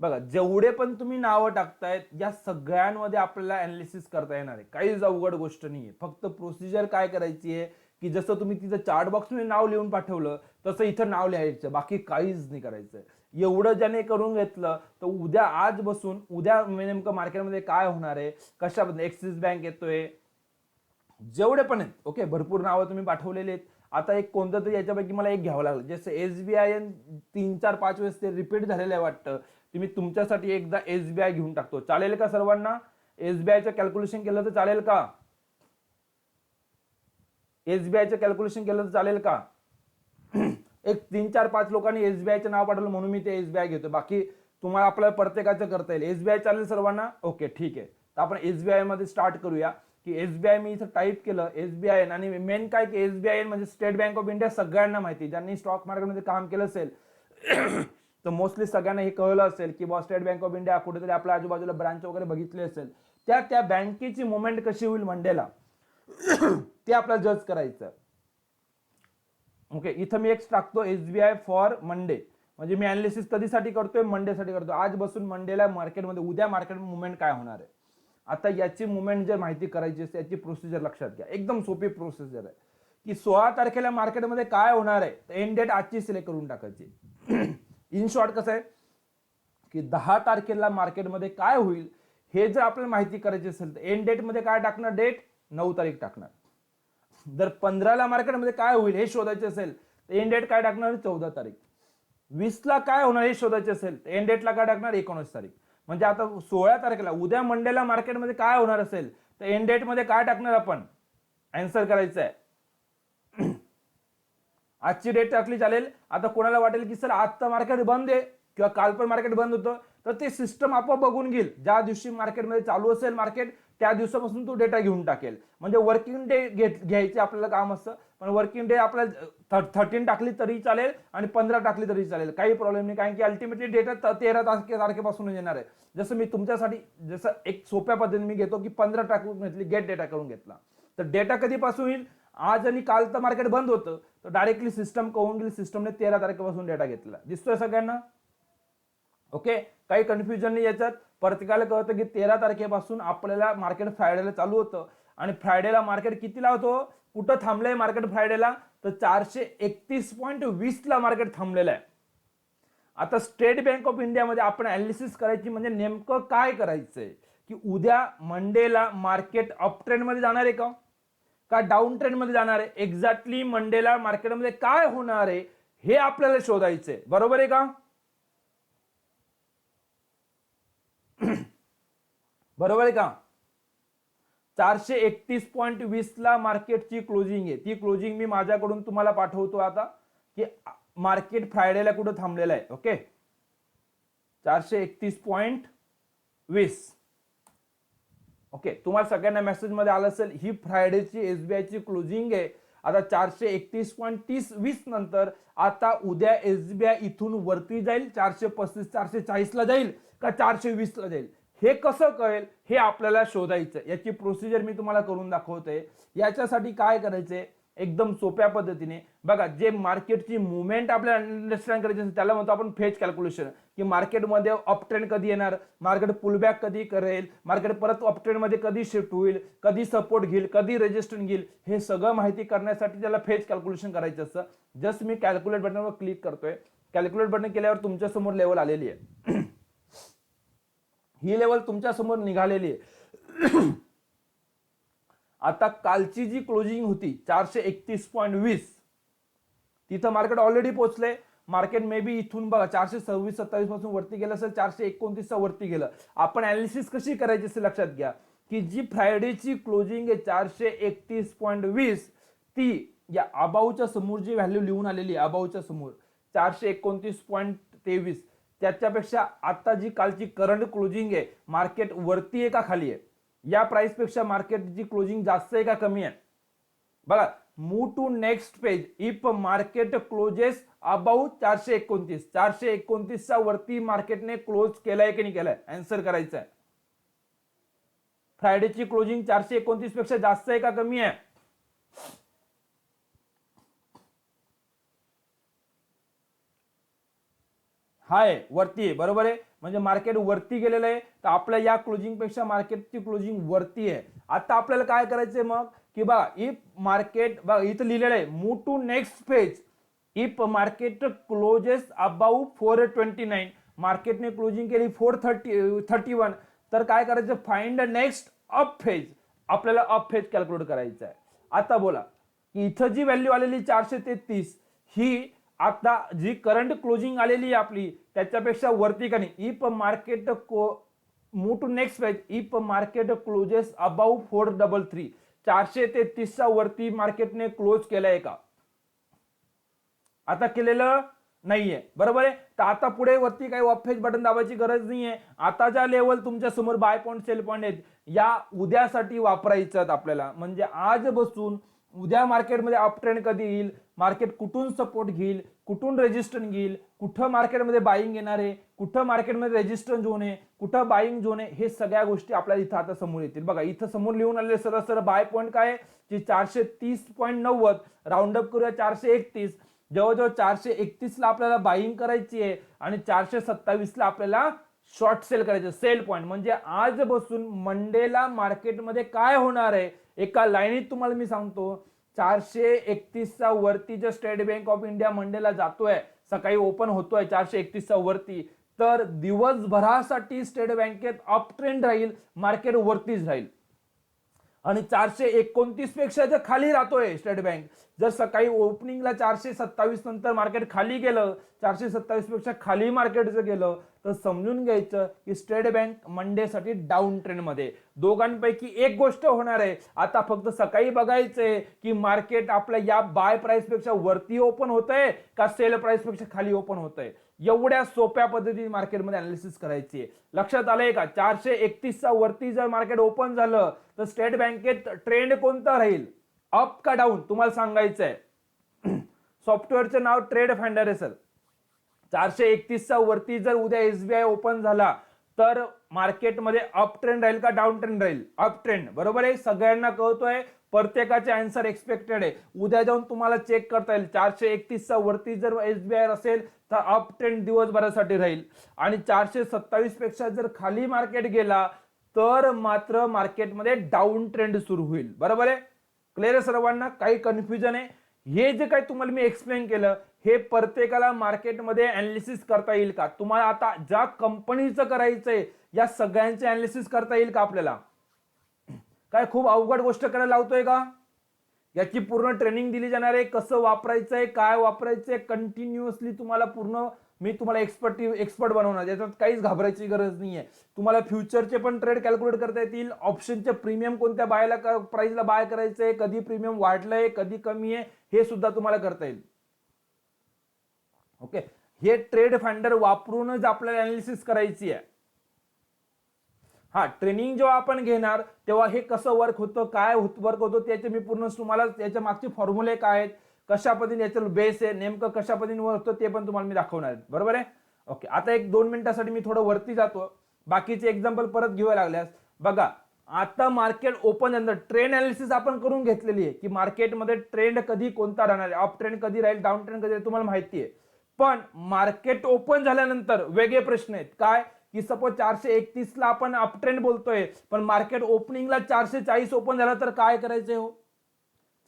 बघा जेवढे पण तुम्ही नावं टाकतायत या सगळ्यांमध्ये आपल्याला अनालिसिस करता येणार आहे. काहीच अवघड गोष्ट नाहीये. फक्त प्रोसिजर काय करायची आहे की जसं तुम्ही तिथं चार्ट बॉक्समध्ये नाव लिहून पाठवलं तसं इथं नाव लिहायचं, बाकी काहीच नाही करायचं. एवढं ज्याने करून घेतलं तर उद्या आज बसून उद्या नेमकं मार्केटमध्ये काय होणार आहे, कशाबद्दल, एक्सिस बँक येतोय, जेवढे पण आहेत ओके भरपूर नावं तुम्ही पाठवलेली आहेत. आता एक कोणतं तरी याच्यापैकी मला एक घ्यावं लागलं, जसं SBIN 3-4-5 वेळेस ते रिपीट झालेलं आहे वाटतं. तुम्ही तुमच्यासाठी एकदा SBI घेऊन टाकतो, चालेल का सर्वांना? SBIचं कॅल्क्युलेशन केलं तर चालेल का? SBIचं कॅल्क्युलेशन केलं तर चालेल का? एक 3-4-5 लोकांनी SBIचं नाव पाठवलं म्हणून मी ते SBI घेतो, बाकी तुम्हाला आपल्याला प्रत्येकाचं करता येईल. SBI चालेल सर्वांना? ओके ठीक आहे. तर आपण SBI मध्ये स्टार्ट करूया की SBI मी इथं टाईप केलं SBIN आणि मेन काय की SBIN म्हणजे स्टेट बँक ऑफ इंडिया सगळ्यांना माहिती, ज्यांनी स्टॉक मार्केटमध्ये काम केलं असेल तर मोस्टली सगळ्यांना हे कळलं असेल की boss state bank of India कुठेतरी आपल्या आजूबाजूला ब्रांच वगैरे बघितली असेल. त्या बँकेची मुवमेंट कशी होईल मंडेला ते आपल्याला जज करायचं. ओके, इथं मी एक टाकतो SBI फॉर मंडे, म्हणजे मी अनालिसिस कधीसाठी करतोय, मंडेसाठी करतो. आज बसून मंडेला मार्केटमध्ये उद्या मार्केट मुवमेंट काय होणार आहे. आता याची मुवमेंट जर माहिती करायची असते याची प्रोसिजर लक्षात घ्या, एकदम सोपी प्रोसिजर आहे की 16 तारखेला मार्केटमध्ये काय होणार आहे, एंड डेट आजची सिलेक्ट करून टाकायची. इन शॉर्ट कसं आहे की 10 तारखेला मार्केटमध्ये काय होईल हे जर आपल्याला माहिती करायची असेल तर एंड डेट मध्ये काय टाकणार, डेट 9 तारीख टाकणार. जर 15ला मार्केटमध्ये काय होईल हे शोधायचे असेल तर एंड डेट काय टाकणार, 14 तारीख. 20ला काय होणार हे शोधायचे असेल तर एंड डेटला काय टाकणार, 19 तारीख. म्हणजे आता 16 तारखेला उद्या मंडेला मार्केटमध्ये काय होणार असेल तर एंड डेट मध्ये काय टाकणार आपण, आन्सर करायचं आहे. आजची डेट टाकली चालेल. आता कोणाला वाटेल की सर आजचं मार्केट बंद आहे किंवा काल पण मार्केट बंद होतं, तर ते सिस्टम आपोआप बघून घेईल. ज्या दिवशी मार्केटमध्ये चालू असेल मार्केट त्या दिवसापासून तो डेटा घेऊन टाकेल. म्हणजे वर्किंग डे घ्यायचे आपल्याला काम असतं, पण वर्किंग डे आपल्याला 13 टाकली तरी चालेल आणि 15 टाकली तरी चालेल, काही प्रॉब्लेम नाही. कारण की अल्टिमेटली डेटा 13 तारखेपासून येणार आहे. जसं मी तुमच्यासाठी जसं एक सोप्या पद्धतीने मी घेतो की 15 टाकून घेतली, गेट डेटा करून घेतला, तर डेटा कधीपासून येईल, आज आणि काल तर मार्केट बंद होतं तर डायरेक्टली सिस्टम कळून गेली, सिस्टमने 13 तारखेपासून डेटा घेतला. दिसतोय सगळ्यांना? ओके, काही कन्फ्युजन नाही याच्यात. प्रत्येकाला कळतं की 13 तारखेपासून आपल्याला मार्केट फ्रायडेला चालू होतं आणि फ्रायडेला मार्केट कितीला होतो, कुठं थांबलंय मार्केट फ्रायडेला, तर 431.20 ला मार्केट थांबलेलं आहे. आता स्टेट बँक ऑफ इंडिया मध्ये आपण अनालिसिस करायची म्हणजे नेमकं काय करायचंय की उद्या मंडेला मार्केट अप ट्रेंड मध्ये जाणार आहे का डाऊन ट्रेंड मध्ये जाणार आहे, एक्झॅक्टली मंडेला मार्केटमध्ये काय होणार आहे हे आपल्याला शोधायचंय. बरोबर आहे का? बरोबर आहे का? 431.20 ला मार्केटची क्लोजिंग आहे. ती क्लोजिंग मी माझ्याकडून तुम्हाला पाठवतो आता की मार्केट फ्रायडेला कुठं थांबलेलं आहे. ओके, 431.20. ओके, तुम्हाला सगळ्यांना मेसेज मध्ये आलं असेल ही फ्रायडेची SBIची क्लोजिंग आहे. आता 431.20 नंतर आता उद्या SBI इथून वरती जाईल, 435-440 ला जाईल का 420 ला जाईल, हे कसं कळेल हे आपल्याला शोधायचं. याची प्रोसिजर मी तुम्हाला करून दाखवतोय. याच्यासाठी काय करायचंय, एकदम सोप्या पद्धतीने बघा, जे मार्केटची मुवमेंट आपल्याला अंडरस्टँड करायची असेल त्याला म्हणतो आपण फेज कॅल्क्युलेशन, की मार्केटमध्ये अप ट्रेंड कधी येणार, मार्केट पुलबॅक कधी करेल, मार्केट परत अप ट्रेंड मध्ये कधी शिफ्ट होईल, कधी सपोर्ट घेईल, कधी रेजिस्टन्स घेईल, हे सगळं माहिती करण्यासाठी त्याला फेज कॅल्क्युलेशन करायचं असतं. जस्ट मी कॅल्क्युलेट बटनवर क्लिक करतोय. कॅल्क्युलेट बटन केल्यावर तुमच्या समोर लेवल आलेली आहे. ही लेवल तुमच्या समोर निघालेली आहे. आता कालची जी क्लोजिंग होती 431.20, तिथं मार्केट ऑलरेडी पोहोचले. मार्केट मे बी इथून बघा 426-27 पासून वरती गेलं असेल, 429 वरती गेलं. आपण अनालिसिस कशी करायची असे लक्षात घ्या, की जी फ्रायडेची क्लोजिंग आहे 431.20, ती या अबाऊच्या समोर जी व्हॅल्यू लिहून आलेली आहे, अबाऊच्या समोर 429.23, त्याच्यापेक्षा आता जी कालची करंट क्लोजिंग आहे मार्केट वरती आहे का खाली आहे, या प्राइस पेक्षा मार्केटची क्लोजिंग जास्त आहे का कमी आहे. बघा, move to next page. If market closes about 429, 429 वरती मार्केटने क्लोज केलाय की नाही केलाय, आन्सर करायचं आहे. फ्रायडेची क्लोजिंग 429 पेक्षा जास्त आहे का कमी आहे. हाय, वरती आहे, बरोबर आहे. म्हणजे मार्केट वरती गेलेलं आहे, तर आपल्या या क्लोजिंग पेक्षा मार्केटची क्लोजिंग वरती आहे. आता आपल्याला काय करायचंय मग, की बघा इफ मार्केट, बघा इथं लिहिलेलं आहे move to next page. If market closes about 429, मार्केटने क्लोजिंग केली 431, तर काय करायचं, फाइंड नेक्स्ट अप फेज. आपल्याला अप फेज कॅल्क्युलेट करायचं आहे. आता बोला, की इथं जी व्हॅल्यू आलेली 433, ही आता जी करंट क्लोजिंग आलेली आपली त्याच्यापेक्षा वरती का नाही. If market move to next page. If market closes about 433, 433 वरती मार्केटने क्लोज केलाय का, आता केलेलं नाहीये, बरोबर आहे. तर आता पुढे वरती काही ऑफेज बटन दाबायची गरज नाहीये. आता ज्या लेवल तुमच्या समोर बाय पॉईंट सेल पॉईंट आहेत, या उद्यासाठी वापरायचं आपल्याला. म्हणजे आज बसून उद्या मार्केटमध्ये अप ट्रेंड कधी येईल, मार्केट कुठून सपोर्ट घेईल, कुठून रेजिस्टन्स घेईल, कुठं मार्केटमध्ये बाईंग येणार आहे, कुठं मार्केटमध्ये रेजिस्टन्स झोन आहे, कुठं बाईंग झोन आहे, हे सगळ्या गोष्टी आपल्याला इथं आता समोर येतील. बघा इथं समोर लिहून आलेले सरळ सरळ बाय पॉईंट काय, की 430.90, राऊंड अप करूया 431. जवळजवळ 431 ला आपल्याला बाईंग करायची आहे आणि 427 ला आपल्याला शॉर्ट सेल करायचं, सेल पॉईंट. म्हणजे आज बसून मंडेला मार्केटमध्ये काय होणार आहे, एका लाईनीत तुम्हाला मी सांगतो. 431 वरती जर स्टेट बँक ऑफ इंडिया मंडेला जातोय, सकाळी ओपन होतोय 431 वरती, तर दिवसभरासाठी स्टेट बँकेत अप ट्रेंड राहील, मार्केट वरतीच राहील. आणि 429 पेक्षा जर खाली राहतोय स्टेट बँक, जर सकाळी ओपनिंगला 427 नंतर मार्केट खाली गेलं, 427 पेक्षा खाली मार्केट जर गेलं, तर समजून घ्यायचं की स्टेट बँक मंडे साठी डाऊन ट्रेंड मध्ये. दोघांपैकी एक गोष्ट होणार आहे. आता फक्त सकाळी बघायचंय की मार्केट आपल्या या बाय प्राइस पेक्षा वरती ओपन होतंय का सेल प्राइस पेक्षा खाली ओपन होतंय. एवढ्या सोप्या पद्धतीने मार्केटमध्ये अनालिसिस करायची आहे. लक्षात आलंय का. 431 वरती जर मार्केट ओपन झालं तर स्टेट बँकेत ट्रेंड कोणता राहील, अप का डाऊन, तुम्हाला सांगायचंय. सॉफ्टवेअरचं नाव ट्रेड फाइंडर आहे सर. 431 वरती जर उद्या एसबीआय ओपन झाला तर मार्केटमध्ये अप ट्रेंड राहील का डाऊन ट्रेंड राहील, अप ट्रेंड, बरोबर आहे. सगळ्यांना कळतोय, प्रत्येकाचे आन्सर एक्सपेक्टेड आहे. उद्या जाऊन तुम्हाला चेक करता येईल. 431 वरती जर एसबीआय असेल तर अप ट्रेंड दिवसभरासाठी राहील, आणि 427 पेक्षा जर खाली मार्केट गेला तर मात्र मार्केटमध्ये डाऊन ट्रेंड सुरू होईल, बरोबर आहे. क्लिअर आहे सर्वांना, काही कन्फ्युजन आहे. हे जे काही तुम्हाला मी एक्सप्लेन केलं, हे प्रत्येकाला मार्केटमध्ये अनालिसिस करता येईल का. तुम्हाला आता ज्या कंपनीचं करायचंय या सगळ्यांचे अनालिसिस करता येईल का आपल्याला. काय खूप अवघड गोष्ट करायला लावतोय का. याची पूर्ण ट्रेनिंग दिली जाणार आहे, कसं वापरायचंय, काय वापरायचंय, कंटिन्युअसली तुम्हाला पूर्ण मी तुम्हाला एक्सपर्ट बनवणार. याच्यात काहीच घाबरायची गरज नाहीये. तुम्हाला फ्युचरचे पण ट्रेड कॅल्क्युलेट करता येतील. ऑप्शनचे प्रीमियम कोणत्या प्राइसला बाय करायचंय, कधी प्रीमियम वाढलंय कधी कमी आहे, हे सुद्धा तुम्हाला करता येईल. ओके, हे ट्रेड फाइंडर वापरूनच आपल्याला अनालिसिस करायची आहे. हा, ट्रेनिंग जेव्हा आपण घेणार तेव्हा हे कसं वर्क होतं, काय वर्क होतं, त्याचे मी पूर्ण तुम्हाला त्याच्या मागचे फॉर्म्युले काय आहेत, कशा पद्धतीने याचं बेस आहे, नेमकं कशा पद्धतीने वर्क होतं ते पण तुम्हाला मी दाखवणार आहे, बरोबर आहे. ओके, आता 1-2 मिनिटासाठी मी थोडं वरती जातो. बाकीचे एक्झाम्पल परत घेऊया लागल्यास. बघा, आता मार्केट ओपन झालं, ट्रेंड अनालिसिस आपण करून घेतलेली आहे की मार्केटमध्ये ट्रेंड कधी कोणता राहणार आहे, अप ट्रेंड कधी राहील, डाऊन ट्रेंड कधी राहील, तुम्हाला माहिती आहे. पण मार्केट ओपन झाल्यानंतर वेगळे प्रश्न आहेत. काय की सपोज 431 ला आपण अप ट्रेंड बोलतोय, पण मार्केट ओपनिंगला 440 ओपन झाला तर काय करायचंय हो.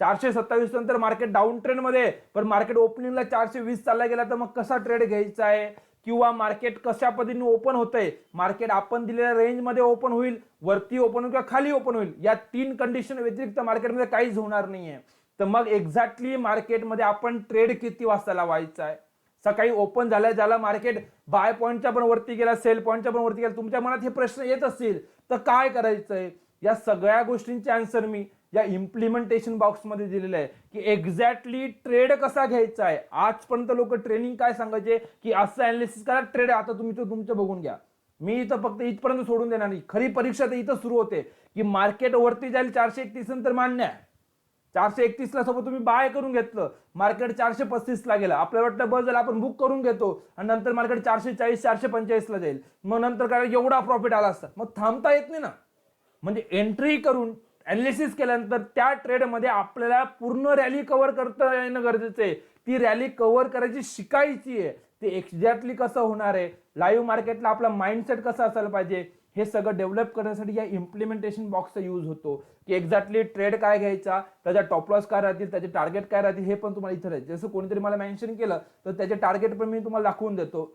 427 नंतर मार्केट डाऊन ट्रेंड मध्ये, पण मार्केट ओपनिंगला 420 चालला गेला तर मग कसा ट्रेड घ्यायचा आहे, किंवा मार्केट कशा पद्धतीने ओपन होतंय, मार्केट आपण दिलेल्या रेंज मध्ये ओपन होईल, वरती ओपन होईल किंवा खाली ओपन होईल, या 3 कंडिशन व्यतिरिक्त मार्केटमध्ये काहीच होणार नाहीये. तर मग एक्झॅक्टली मार्केटमध्ये आपण ट्रेड किती वाजता लावायचा आहे. सकाळी ओपन झाल्या ज्याला मार्केट बाय पॉईंटच्या पण वरती गेला, सेल पॉईंटच्या पण वरती गेला, तुमच्या मनात हे प्रश्न येत असतील तर काय करायचंय. या सगळ्या गोष्टींचे आन्सर मी या इम्प्लिमेंटेशन बॉक्समध्ये दिलेलं आहे की एक्झॅक्टली ट्रेड कसा घ्यायचा आहे. आजपर्यंत लोक ट्रेनिंग काय सांगायचे की असं अनालिसिस करा ट्रेड, आता तुम्ही तो तुमचं बघून घ्या, मी इथं फक्त इथपर्यंत सोडून देणार नाही. खरी परीक्षा तर इथं सुरू होते की मार्केट वरती जाईल 431 नंतर मान्य आहे. 431 ला सोबत तुम्ही बाय करून घेतलं, मार्केट 435 ला गेला, आपल्याला वाटतं बस झालं आपण बुक करून घेतो, आणि नंतर मार्केट 440 445 ला जाईल, मग नंतर काय एवढा प्रॉफिट आला असता, मग थांबता येत नाही ना. म्हणजे एंट्री करून अनालिसिस केल्यानंतर त्या ट्रेडमध्ये आपल्याला पूर्ण रॅली कव्हर करता येणं गरजेचं आहे. ती रॅली कव्हर करायची शिकायची आहे. ते एक्झॅक्टली कसं होणार आहे, लाईव्ह मार्केटला आपला माइंडसेट कसा असायला पाहिजे, हे सगळं डेव्हलप करण्यासाठी या इम्प्लिमेंटेशन बॉक्सचा यूज होतो. की एक्झॅक्टली ट्रेड काय घ्यायचा, त्याच्या टॉप लॉस काय राहतील, त्याचे टार्गेट काय राहतील, हे पण तुम्हाला इथे राहील. जसं कोणीतरी मला मेन्शन केलं तर त्याचे टार्गेट पण मी तुम्हाला दाखवून देतो.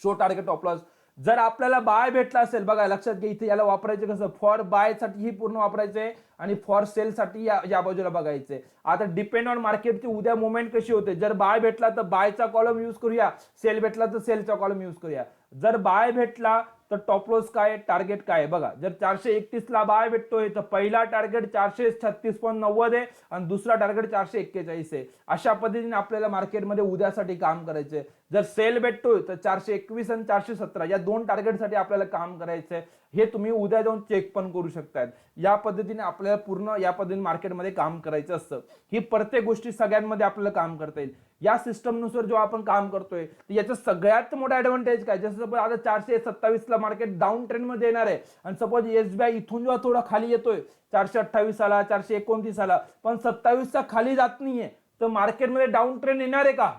Show target top loss. जर आपल्याला बाय भेटला असेल, बघा लक्षात घ्या, इथे याला वापरायचं कसं, फॉर बाय साठी ही पूर्ण वापरायचंय आणि फॉर सेल साठी या बाजूला बघायचंय. आता डिपेंड ऑन मार्केटची उद्या मुवमेंट कशी होते, जर बाय भेटला तर बायचा कॉलम यूज करूया, सेल भेटला तर सेलचा कॉलम यूज करूया. जर बाय भेटला तर टॉप लॉस काय, टार्गेट काय. बघा जर 431 ला बाय भेटतोय तर पहिला टार्गेट 436.90 आहे आणि दुसरा टार्गेट 441 आहे. अशा पद्धतीने आपल्याला मार्केटमध्ये उद्यासाठी काम करायचंय. जर सेल भेटतोय तर 421 आणि 417 या 2 टार्गेटसाठी आपल्याला काम करायचंय. हे तुम्ही उद्या जाऊन चेक पण करू शकताय. या पद्धतीने आपल्याला पूर्ण या पद्धतीने मार्केटमध्ये काम करायचं असतं. ही प्रत्येक गोष्टी सगळ्यांमध्ये आपल्याला काम करता येईल. या सिस्टमनुसार जो आपण काम करतोय याचा सगळ्यात मोठा ऍडव्हान्टेज काय, जसं सपोज आता 427 ला मार्केट डाऊन ट्रेंड मध्ये येणार आहे आणि सपोज एसबीआय इथून जेव्हा थोडा खाली येतोय 428 आला, 429 आला, पण 27 चा खाली जात नाहीये, तर मार्केटमध्ये डाऊन ट्रेंड येणार आहे का.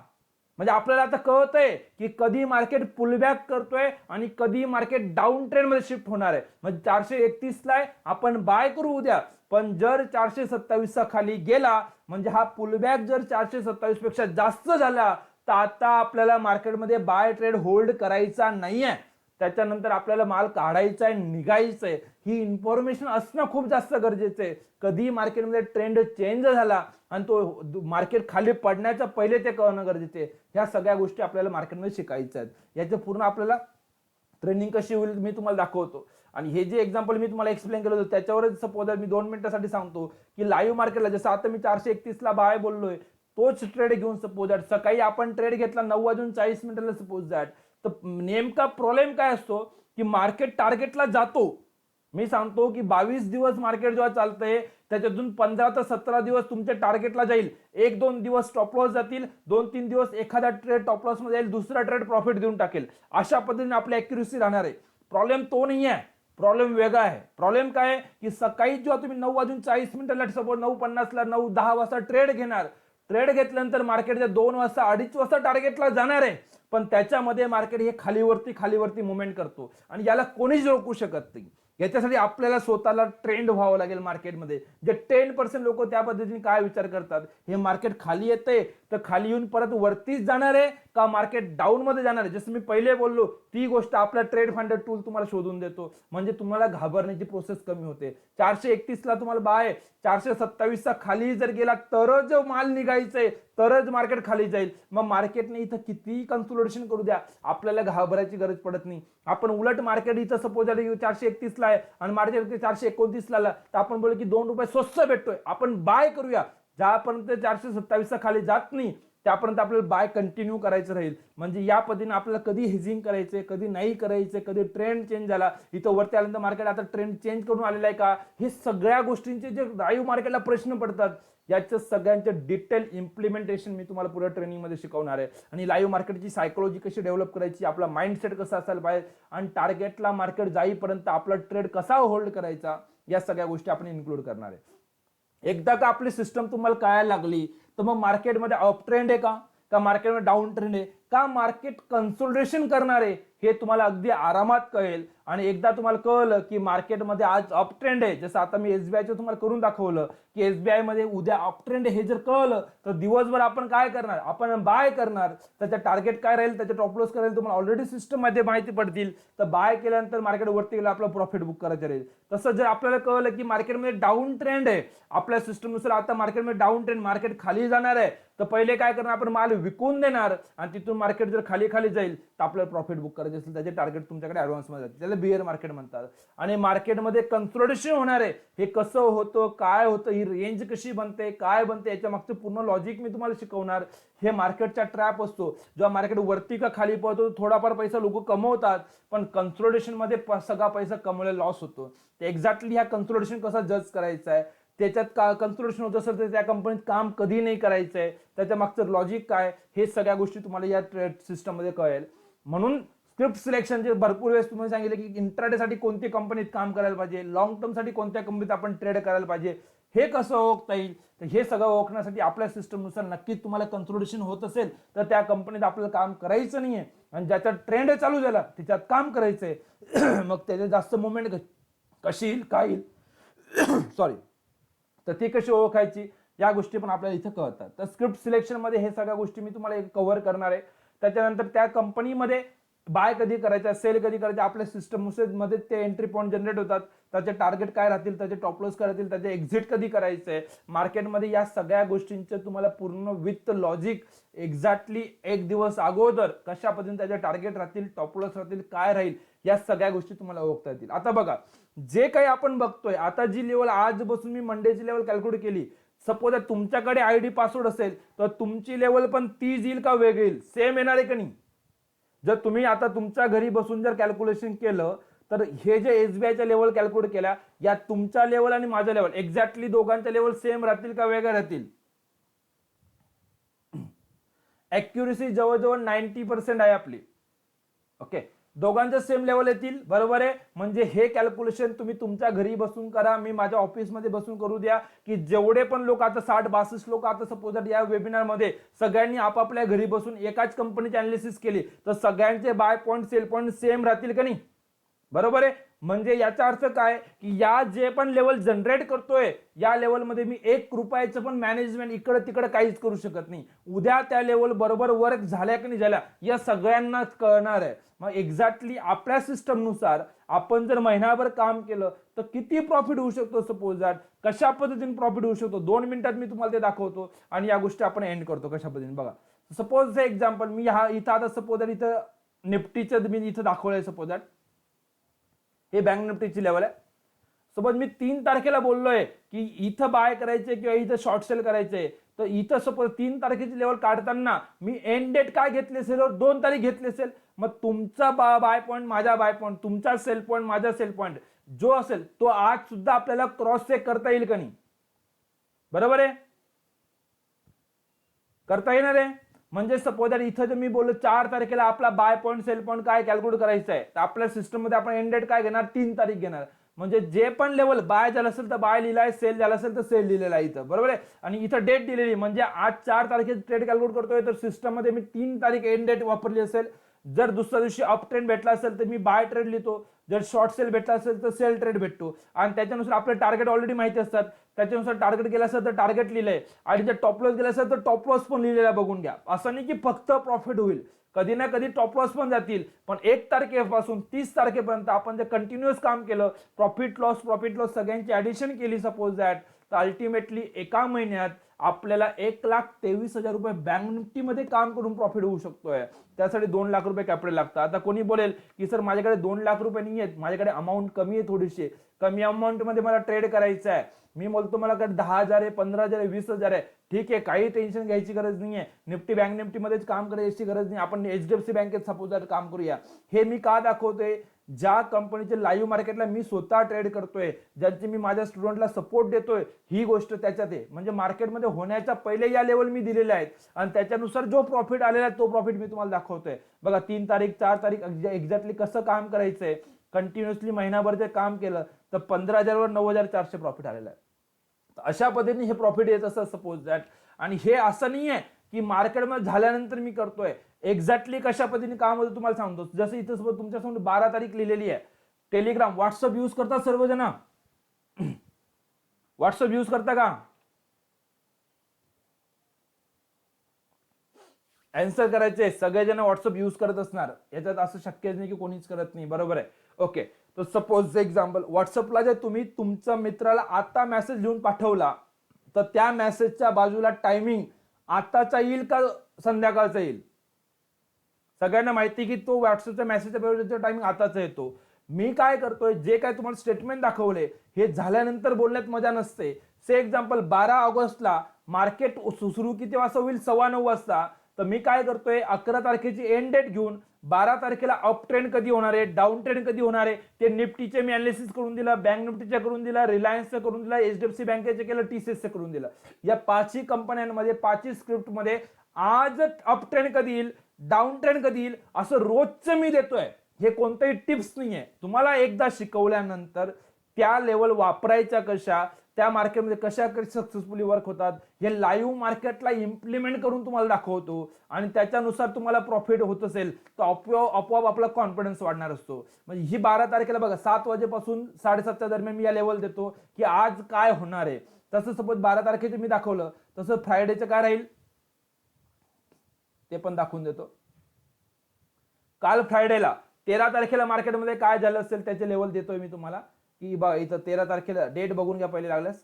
म्हणजे आपल्याला आता कळतंय की कधी मार्केट पुलबॅक करतोय आणि कधी मार्केट डाऊन ट्रेंड मध्ये शिफ्ट होणार आहे. म्हणजे 431 ला आपण बाय करू उद्या, पण जर 427 चा खाली गेला म्हणजे हा पुलबॅक जर 427 पेक्षा जास्त झाला तर आता आपल्याला मार्केटमध्ये बाय ट्रेड होल्ड करायचा नाहीये. त्याच्यानंतर आपल्याला माल काढायचा आहे, निघायचं आहे. ही इन्फॉर्मेशन असणं खूप जास्त गरजेचं आहे. कधी मार्केटमध्ये ट्रेंड चेंज झाला आणि तो मार्केट खाली पडण्याच्या पहिले ते कळणं गरजेचं आहे. ह्या सगळ्या गोष्टी आपल्याला मार्केटमध्ये शिकायच्या आहेत. याचं पूर्ण आपल्याला ट्रेनिंग कशी होईल मी तुम्हाला दाखवतो. आणि हे जे एक्झाम्पल मी तुम्हाला एक्सप्लेन केलं होतं त्याच्यावरच सपोज मी 2 मिनिटासाठी सांगतो की लाईव्ह मार्केटला जसं आता मी 431 ला बाय बोललोय, तोच ट्रेड घेऊन सपोज दॅट सकाळी आपण ट्रेड घेतला 9:40 सपोज दॅट, तर नेमका प्रॉब्लेम काय असतो की मार्केट टार्गेटला जातो. मी सांगतो की 22 दिवस मार्केट जेव्हा चालतंय त्याच्यातून 15 ते 17 दिवस तुमच्या टार्गेटला जाईल, 1-2 दिवस स्टॉप लॉस जातील, 2-3 दिवस एखादा ट्रेड टॉप लॉस मध्ये जाईल, दुसरा ट्रेड प्रॉफिट देऊन टाकेल. अशा पद्धतीने आपली ॲक्युरसी राहणार आहे. प्रॉब्लेम तो नाही आहे, प्रॉब्लेम वेगळा आहे. प्रॉब्लेम काय आहे की सकाळी जेव्हा तुम्ही 9:40 सपोज 9:50 ला 9:10 वाजता ट्रेड घेणार, ट्रेड घेतल्यानंतर मार्केटच्या 2 वाजता 2:30 वाजता टार्गेटला जाणार आहे, पण त्याच्यामध्ये मार्केट हे खालीवरती मुवमेंट करतो आणि याला कोणीच रोखू शकत नाही. याच्यासाठी आपल्याला स्वतःला ट्रेंड व्हावं लागेल मार्केटमध्ये. जे 10% लोक त्या पद्धतीने काय विचार करतात, हे मार्केट खाली येते तर खाली येऊन परत वरतीच जाणार आहे का मार्केट डाऊन मध्ये जाणार आहे. जसं मी पहिले बोललो ती गोष्ट आपला ट्रेड फाइंडर टूल तुम्हाला शोधून देतो. म्हणजे तुम्हाला घाबरण्याची प्रोसेस कमी होते. 431 ला तुम्हाला बाय, 427 चा खाली जर गेला तरच माल निघायचंय, तरच मार्केट खाली जाईल. मग मार्केटने इथं किती कन्सोलिडेशन करू द्या, आपल्याला घाबरायची गरज पडत नाही. आपण उलट मार्केट इथं सपोज 431 ला आहे आणि मार्केट 429 ला तर आपण बोलू की 2 रुपये स्वस्त भेटतोय, आपण बाय करूया. ज्यापर्यंत 427 चा खाली जात नाही त्यापर्यंत आपल्याला बाय कंटिन्यू करायचं राहील. म्हणजे या पद्धतीने आपल्याला कधी हेजिंग करायचंय, कधी नाही करायचंय, कधी ट्रेंड चेंज झाला, इथं वरती आल्यानंतर मार्केट आता ट्रेंड चेंज करून आलेला आहे का, हे सगळ्या गोष्टींचे जे लाईव्ह मार्केटला प्रश्न पडतात याच्या सगळ्यांचे डिटेल इम्प्लिमेंटेशन मी तुम्हाला पुढे ट्रेनिंगमध्ये शिकवणार आहे. आणि लाईव्ह मार्केटची सायकोलॉजी कशी डेव्हलप करायची, आपला माइंडसेट कसा असायला पाहिजे आणि टार्गेटला मार्केट जाईपर्यंत आपला ट्रेड कसा होल्ड करायचा, या सगळ्या गोष्टी आपण इन्क्लूड करणार आहे. एकदा का आपली सिस्टम तुम्हाला कळायला लागली तर मग मार्केटमध्ये अप ट्रेंड आहे का मार्केटमध्ये डाऊन ट्रेंड आहे का मार्केट कन्सोलिडेशन करणार आहे हे तुम्हाला अगदी आरामात कळेल. आणि एकदा तुम्हाला कळलं की मार्केटमध्ये आज अप ट्रेंड आहे, जसं आता मी एसबीआयचं तुम्हाला करून दाखवलं की एसबीआय मध्ये उद्या अप ट्रेंड हे जर कळलं तर दिवसभर आपण काय करणार, आपण बाय करणार. त्याचं टार्गेट काय राहील, त्याचे टॉप लॉस काय राहील तुम्हाला ऑलरेडी सिस्टम मध्ये माहिती पडतील. तर बाय केल्यानंतर मार्केट वरती गेलं आपलं प्रॉफिट बुक करायचं राहील. तसं जर आपल्याला कळलं की मार्केटमध्ये डाऊन ट्रेंड आहे, आपल्या सिस्टमनुसार आता मार्केटमध्ये डाऊन ट्रेंड, मार्केट खाली जाणार आहे, तर पहिले काय करणार, आपण माल विकून देणार आणि तिथून मार्केट जर खाली खाली जाईल तर आपल्याला प्रॉफिट बुक करायचे असेल, त्याचे टार्गेट तुमच्याकडे ऍडव्हान्स मध्ये जातील, त्याला बिअर मार्केट म्हणतात. आणि मार्केटमध्ये कन्सोलिडेशन होणार आहे, हे कसं होतं, काय होतं, ही रेंज कशी बनते, काय बनते, याच्या मागचं पूर्ण लॉजिक मी तुम्हाला शिकवणार. हे मार्केटचा ट्रॅप असतो, जेव्हा मार्केट वरती का खाली पळतो थोडाफार पैसा लोक कमवतात, पण कन्सोलिडेशन मध्ये सगळा पैसा कमवलेला लॉस होतो. तर एक्झॅक्टली ह्या कन्सोलिडेशन कसा जज करायचा आहे, त्याच्यात का कन्सोलिडेशन होत असेल तर त्या कंपनीत काम कधी नाही करायचंय, त्याच्या मागचं लॉजिक काय, हे सगळ्या गोष्टी तुम्हाला या ट्रेड सिस्टम मध्ये कळेल. म्हणून स्क्रिप्ट सिलेक्शन जे भरपूर वेळेस तुम्हाला सांगितलं की इंट्राडे साठी कोणती कंपनीत काम करायला पाहिजे, लॉंग टर्म साठी कोणत्या कंपनीत आपण ट्रेड करायला पाहिजे, हे कसं ओळखता येईल. तर हे सगळं ओळखण्यासाठी आपल्या सिस्टमनुसार नक्कीच तुम्हाला कन्सोलिडेशन होत असेल तर त्या कंपनीत आपल्याला काम करायचं नाहीये आणि ज्याचा ट्रेंड चालू झाला त्याच्यात काम करायचंय. मग त्याचे जास्त मुवमेंट कशी येईल, काय येईल सॉरी, तर ती कशी ओळखायची, या गोष्टी पण आपल्याला इथे कळतात. तर स्क्रिप्ट सिलेक्शन मध्ये हे सगळ्या गोष्टी मी तुम्हाला कव्हर करणार आहे. त्याच्यानंतर त्या कंपनीमध्ये बाय कधी करायचा, सेल कधी करायचा, आपल्या सिस्टम मध्ये ते एंट्री पॉईंट जनरेट होतात, त्याचे टार्गेट काय राहतील, त्याचे टॉप लॉस काय राहतील, त्याचे एक्झिट कधी करायचंय मार्केटमध्ये, या सगळ्या गोष्टींचे तुम्हाला पूर्ण विथ लॉजिक एक्झॅक्टली एक दिवस अगोदर कशा पद्धतीने त्याचे टार्गेट राहतील, टॉप लॉस राहतील, काय राहील, या सगळ्या गोष्टी तुम्हाला ओळखता येतील. आता बघा, जे काही आपण बघतोय आता, जी लेवल आज बसून मी मंडेची लेवल कॅल्क्युलेट केली, सपोज तुमच्याकडे आयडी पासवर्ड असेल तर तुमची लेवल पण तीच येईल का वेगळी येईल, सेम येणार आहे का नाही. जर तुम्ही आता तुमच्या घरी बसून जर कॅल्क्युलेशन केलं तर हे जे एसबीआयच्या लेवल कॅल्क्युलेट केल्या, या तुमच्या लेवल आणि माझ्या लेवल एक्झॅक्टली दोघांच्या लेवल सेम राहतील का वेगळ्या राहतील. ॲक्युरेसी जवळजवळ 90% आहे आपली. ओके, दोघांच्या सेम लेवल येतील, बरोबर आहे. म्हणजे हे कॅल्क्युलेशन तुम्ही तुमच्या घरी बसून करा, मी माझ्या ऑफिसमध्ये बसून करू द्या, की जेवढे पण लोक आता 60-62 लोक आता सपोज या वेबिनार मध्ये सगळ्यांनी आपापल्या घरी बसून एकाच कंपनीची अनालिसिस केली तर सगळ्यांचे buy point sell point same राहतील का नाही, बरोबर आहे. म्हणजे याचा अर्थ काय की या जे पण लेवल जनरेट करतोय या लेवलमध्ये मी 1 रुपयाचं पण मॅनेजमेंट इकडे तिकडे काहीच करू शकत नाही. उद्या त्या लेवल बरोबर वर्क झाल्या की नाही झाल्या या सगळ्यांनाच कळणार आहे. मग एक्झॅक्टली आपल्या सिस्टमनुसार आपण जर महिनाभर काम केलं तर किती प्रॉफिट होऊ शकतो, सपोज दॅट कशा पद्धतीने प्रॉफिट होऊ शकतो, 2 मिनिटात मी तुम्हाला ते दाखवतो आणि या गोष्टी आपण एंड करतो कशा पद्धतीने. बघा, सपोज एक्झाम्पल मी इथं आता सपोज दॅट इथं निफ्टीचं मी इथं दाखवलंय, सपोज दॅट हे बँक निफ्टीची लेवल आहे. सपोज मी 3 तारखेला बोललोय की इथं बाय करायचे किंवा इथं शॉर्ट सेल करायचंय, तर इथं सपोज 3 तारखेची लेवल काढताना मी एंड डेट काय घेतली असेल, 2 तारीख घेतली असेल. मग तुमचा बाय पॉईंट माझा बाय पॉईंट, तुमचा सेल पॉईंट माझा सेल पॉईंट जो असेल तो आज सुद्धा आपल्याला क्रॉस चेक करता येईल का नाही, बरोबर आहे, करता येणार आहे. म्हणजे सपोज इथं जर मी बोललो 4 तारखेला आपला बाय पॉईंट सेल पॉईंट काय कॅल्क्युलेट करायचं आहे, तर आपल्या सिस्टम मध्ये आपण एंड डेट काय घेणार, 3 तारीख घेणार. म्हणजे जे पण लेवल बाय झालं असेल तर बाय लिहिलाय, सेल झालं असेल तर सेल लिहिलेला आहे इथं, बरोबर आहे. आणि इथं डेट दिलेली, म्हणजे आज 4 तारखेची ट्रेड कॅल्क्युलेट करतोय तर सिस्टम मध्ये मी 3 तारीख एंड डेट वापरली असेल. जर दुसऱ्या दिवशी अप ट्रेंड भेटला असेल तर मी बाय ट्रेड लिहितो, जर शॉर्ट सेल भेटला असेल तर सेल ट्रेड भेटतो. आणि त्याच्यानुसार आपले टार्गेट ऑलरेडी माहिती असतात, त्याच्यानुसार टार्गेट गेला असेल तर टार्गेट लिहिलंय आणि जर टॉप लॉस गेला असेल तर टॉप लॉस पण लिहिलेला बघून घ्या. असं नाही की फक्त प्रॉफिट होईल, कधी ना कधी टॉप लॉस पण जातील. पण 1 तारखेपासून 30 तारखेपर्यंत आपण जर कंटिन्युअस काम केलं, प्रॉफिट लॉस सगळ्यांची ऍडिशन केली सपोज दॅट, तर अल्टिमेटली एका महिन्यात आपल्याला 1,23,000 रुपये बँक निफ्टीमध्ये काम करून प्रॉफिट होऊ शकतोय. त्यासाठी 2 लाख रुपये कॅपिटल लागतं. आता कोणी बोलेल की सर माझ्याकडे 2 लाख रुपये नाही आहेत, माझ्याकडे अमाऊंट कमी आहे, थोडीशी कमी अमाऊंट मध्ये मला ट्रेड करायचं आहे, मी बोलतो मला 10,000 आहे, 15,000 आहे, 20,000 आहे, ठीक आहे, काही टेन्शन घ्यायची गरज नाहीये, निफ्टी बँक निफ्टी मध्येच काम करायची गरज नाही, आपण HDFC बँकेत सपोज काम करूया. हे मी का दाखवतोय ज्या कंपनीचे लाईव्ह मार्केटला मी स्वतः ट्रेड करतोय, ज्यांची मी माझ्या स्टुडंटला सपोर्ट देतोय, ही गोष्ट त्याच्यात आहे. म्हणजे मार्केटमध्ये होण्याच्या पहिले या लेवल मी दिलेल्या आहेत आणि त्याच्यानुसार जो प्रॉफिट आलेला आहे तो प्रॉफिट मी तुम्हाला दाखवतोय. बघा 3 तारीख 4 तारीख एक्झॅक्टली कसं काम करायचंय. कंटिन्युअसली महिनाभर ते काम केलं तर 15,000 वर 9,400 प्रॉफिट आलेलं आहे. अशा पद्धतीने हे प्रॉफिट येत असं सपोज दॅट. आणि हे असं नाही आहे की मार्केटमध्ये झाल्यानंतर मी करतोय. एक्झॅक्टली कशा पद्धतीने काम होतं तुम्हाला सांगतो. जसं इथं सोबत तुमच्यासमोर 12 तारीख लिहिलेली आहे. टेलिग्राम व्हॉट्सअप यूज करतात सर्वजण? व्हॉट्सअप यूज करता का? आन्सर करायचे. सगळेजण व्हॉट्सअप यूज करत असणार, याच्यात असं शक्यच नाही की कोणीच करत नाही. बरोबर आहे. ओके, तर सपोज एक्झाम्पल व्हॉट्सअपला जर तुम्ही तुमच्या मित्राला आता मेसेज लिहून पाठवला तर त्या मेसेजच्या बाजूला टायमिंग आताचा येईल का संध्याकाळचा येईल? सगळ्यांना माहिती की तो व्हॉट्सअपच्या मेसेजचा टायमिंग आताचा येतो. मी काय करतोय, जे काय तुम्हाला स्टेटमेंट दाखवले हे झाल्यानंतर बोलण्यात मजा नसते. से एक्झाम्पल 12 ऑगस्टला मार्केट सुरू किती वाजता होईल? 9:15 वाजता. तर मी काय करतोय, 11 तारखेची एंड डेट घेऊन 12 तारखेला अप ट्रेंड कधी होणार आहे, डाऊन ट्रेंड कधी होणार आहे, ते निफ्टीचे मी अनालिसिस करून दिलं, बँक निफ्टीच्या करून दिला, रिलायन्सचं करून दिला, HDFC बँकेचे केलं, TCSचं करून दिलं. या 5ही कंपन्यांमध्ये 5ही स्क्रिप्टमध्ये आज अप ट्रेंड कधी येईल, डाऊन ट्रेंड कधी येईल असं रोजचं मी देतोय. हे कोणतेही टिप्स नाहीये. तुम्हाला एकदा शिकवल्यानंतर त्या लेवल वापरायच्या कशा, त्या मार्केटमध्ये कशा सक्सेसफुली वर्क होतात हे लाईव्ह मार्केटला इम्प्लिमेंट करून तुम्हाला दाखवतो. आणि त्याच्यानुसार तुम्हाला प्रॉफिट होत असेल तर आपोआप आपला कॉन्फिडन्स वाढणार असतो. म्हणजे ही 12 तारखेला बघा 7 वाजेपासून 7:30च्या दरम्यान मी या लेवल देतो की आज काय होणार आहे. तसं सपोज 12 तारखेचं मी दाखवलं, तसं फ्रायडेचं काय राहील ते पण दाखवून देतो. काल फ्रायडेला 13 तारखेला मार्केटमध्ये काय झालं असेल त्याचे लेवल देतोय मी तुम्हाला की बघा इथं 13 तारखेला डेट बघून घ्या पहिले लागल्यास.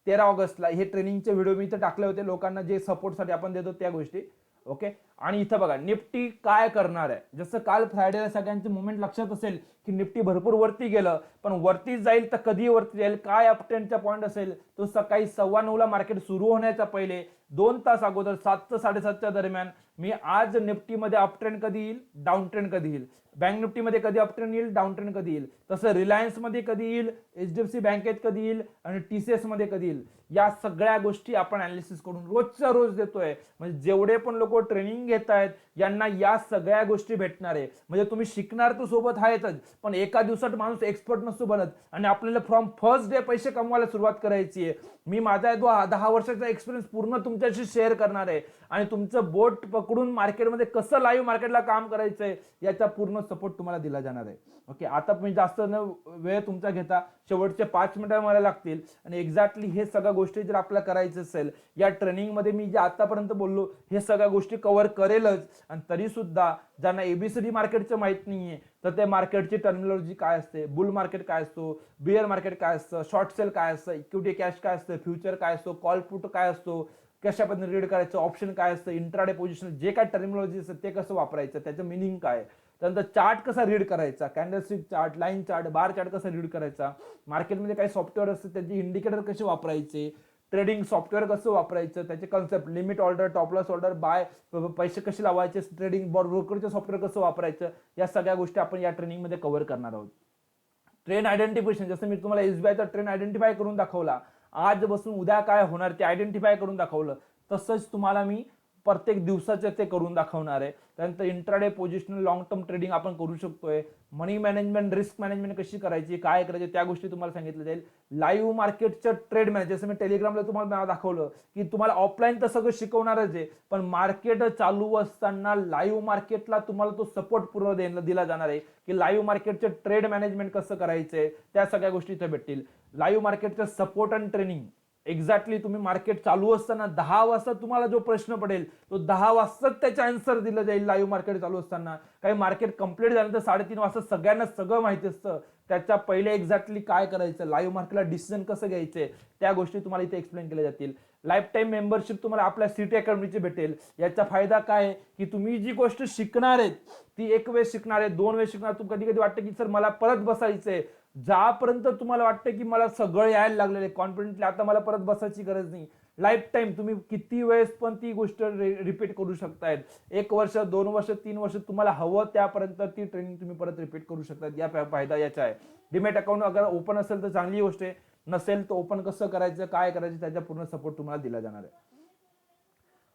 13 ऑगस्टला हे ट्रेनिंगचे व्हिडिओ मी इथं टाकले होते लोकांना जे सपोर्टसाठी आपण देतो त्या गोष्टी. ओके, आणि इथं बघा निफ्टी काय करणार आहे. जसं काल फ्रायडेला सगळ्यांचे मुवमेंट लक्षात असेल की निफ्टी भरपूर वरती गेलं, पण वरती जाईल तर कधी वरती जाईल, काय अपट्रेंडचा पॉईंट असेल तो सकाळी 9:15ला मार्केट सुरू होण्याच्या पहिले 2 तास अगोदर 7 ते 7:30च्या दरम्यान मी आज निफ्टीमध्ये अपट्रेंड कधी येईल, डाऊन ट्रेंड कधी येईल, बँक निफ्टीमध्ये कधी अपट्रेंड येईल, डाऊन ट्रेंड कधी येईल, तसं रिलायन्स मध्ये कधी येईल, HDFC बँकेत कधी येईल आणि TCS मध्ये कधी येईल, या सगळ्या गोष्टी आपण अनालिसिस करून रोजच्या रोज देतोय. म्हणजे जेवढे पण लोक ट्रेनिंग घेत आहेत यांना या सगळ्या गोष्टी भेटणार आहे. म्हणजे तुम्ही शिकणार तर सोबत आहेतच, पण एका दिवसात माणूस एक्सपर्ट नसतो बनत. आणि आपल्याला फ्रॉम फर्स्ट डे पैसे कमवायला सुरुवात करायची आहे. मी माझा 10 वर्षाचा एक्सपिरियन्स पूर्ण तुमच्याशी शेअर करणार आहे आणि तुमचं बोट पकडून मार्केटमध्ये कसं लाईव्ह मार्केटला काम करायचंय याचा पूर्ण सपोर्ट तुम्हाला दिला जाणार आहे. ओके, आता मी जास्त वेळ तुमचा घेता, शेवटचे 5 मिनिटं मला लागतील आणि एक्झॅक्टली हे सगळ्या गोष्टी जर आपल्याला करायचं असेल या ट्रेनिंगमध्ये मी जे आतापर्यंत बोललो हे सगळ्या गोष्टी कव्हर करेलच. आणि तरी सुद्धा ज्यांना ABCD मार्केटचं माहित नाहीये तर ते मार्केटची टर्मिनॉलॉजी काय असते, बुल मार्केट काय असतो, बिअर मार्केट काय असतं, शॉर्ट सेल काय असतं, इक्विटी कॅश काय असतं, फ्युचर काय असतो, कॉल पुट काय असतो, कशा पद्धतीने रीड करायचं, ऑप्शन काय असतं, इंट्राडे पोझिशन, जे काय टर्मिनॉलॉजी असतं ते कसं वापरायचं, त्याचं मिनिंग काय, त्यानंतर चार्ट कसा रीड करायचा, candlestick chart, line chart, bar chart कसा रीड करायचा, मार्केटमध्ये काही सॉफ्टवेअर असते त्याचे इंडिकेटर कसे वापरायचे, ट्रेडिंग सॉफ्टवेअर कसं वापरायचं, त्याचे concept, limit order, stop loss order, buy, पैसे कसे लावायचे, ट्रेडिंग ब्रोकरचे सॉफ्टवेअर कसं वापरायचं, या सगळ्या गोष्टी आपण या ट्रेनिंगमध्ये कव्हर करणार आहोत. ट्रेंड आयडेंटिफिकेशन, जसं मी तुम्हाला SBIचा ट्रेंड आयडेंटिफाय करून दाखवला, आज बसून उद्या काय होणार ते आयडेंटिफाय करून दाखवलं, तसंच तुम्हाला मी प्रत्येक दिवसाचे ते करून दाखवणार आहे. त्यानंतर intraday positional long term trading आपण करू शकतोय, मनी मॅनेजमेंट, रिस्क मॅनेजमेंट कशी करायची, काय करायचे त्या गोष्टी तुम्हाला सांगितलं जाईल. लाईव्ह मार्केटचं ट्रेड मॅनेज, जसं मी टेलिग्रामला तुम्हाला दाखवलं की तुम्हाला ऑफलाईन तर सगळं शिकवणारच आहे, पण मार्केट चालू असताना लाईव्ह मार्केटला तुम्हाला तो सपोर्ट पूर्ण दिला जाणार आहे की लाईव्ह मार्केटचं ट्रेड मॅनेजमेंट कसं करायचंय, त्या सगळ्या गोष्टी इथे भेटतील. लाईव्ह मार्केटचं सपोर्ट अँड ट्रेनिंग, एक्झॅक्टली तुम्ही मार्केट चालू असताना 10 वाजता तुम्हाला जो प्रश्न पडेल तो 10 वाजताच त्याचा आन्सर दिलं जाईल. लाईव्ह मार्केट चालू असताना काही मार्केट कंप्लीट झाल्यानंतर 3:30 वाजता सगळ्यांना सगळं माहिती असतं, त्याच्या पहिले एक्झॅक्टली काय करायचं, लाईव्ह मार्केटला डिसिजन कसं घ्यायचंय, त्या गोष्टी तुम्हाला इथे एक्सप्लेन केल्या जातील. लाईफ टाईम मेंबरशिप तुम्हाला आपल्या सिटी अकॅडमीची भेटेल. याचा फायदा काय की तुम्ही जी गोष्ट शिकणार आहेत ती एक वेळ शिकणार आहे, 2 वेळ शिकणार. तुम्ही कधी कधी वाटतं की सर मला परत बसायचंय, ज्यापर्यंत तुम्हाला वाटतं की मला सगळं यायला लागलेलं आहे कॉन्फिडेंटली, आता मला परत बसायची गरज नाही, लाईफ टाईम तुम्ही किती वेळेस पण ती गोष्ट रिपीट करू शकतायत. 1 वर्ष, 2 वर्ष, 3 वर्ष तुम्हाला हवं त्यापर्यंत ती ट्रेनिंग तुम्ही परत रिपीट करू शकतात. या फायदा याचा आहे. डीमॅट अकाउंट अगर ओपन असेल तर चांगली गोष्ट आहे, नसेल तर ओपन कसं करायचं, काय करायचं, त्याचा पूर्ण सपोर्ट तुम्हाला दिला जाणार आहे.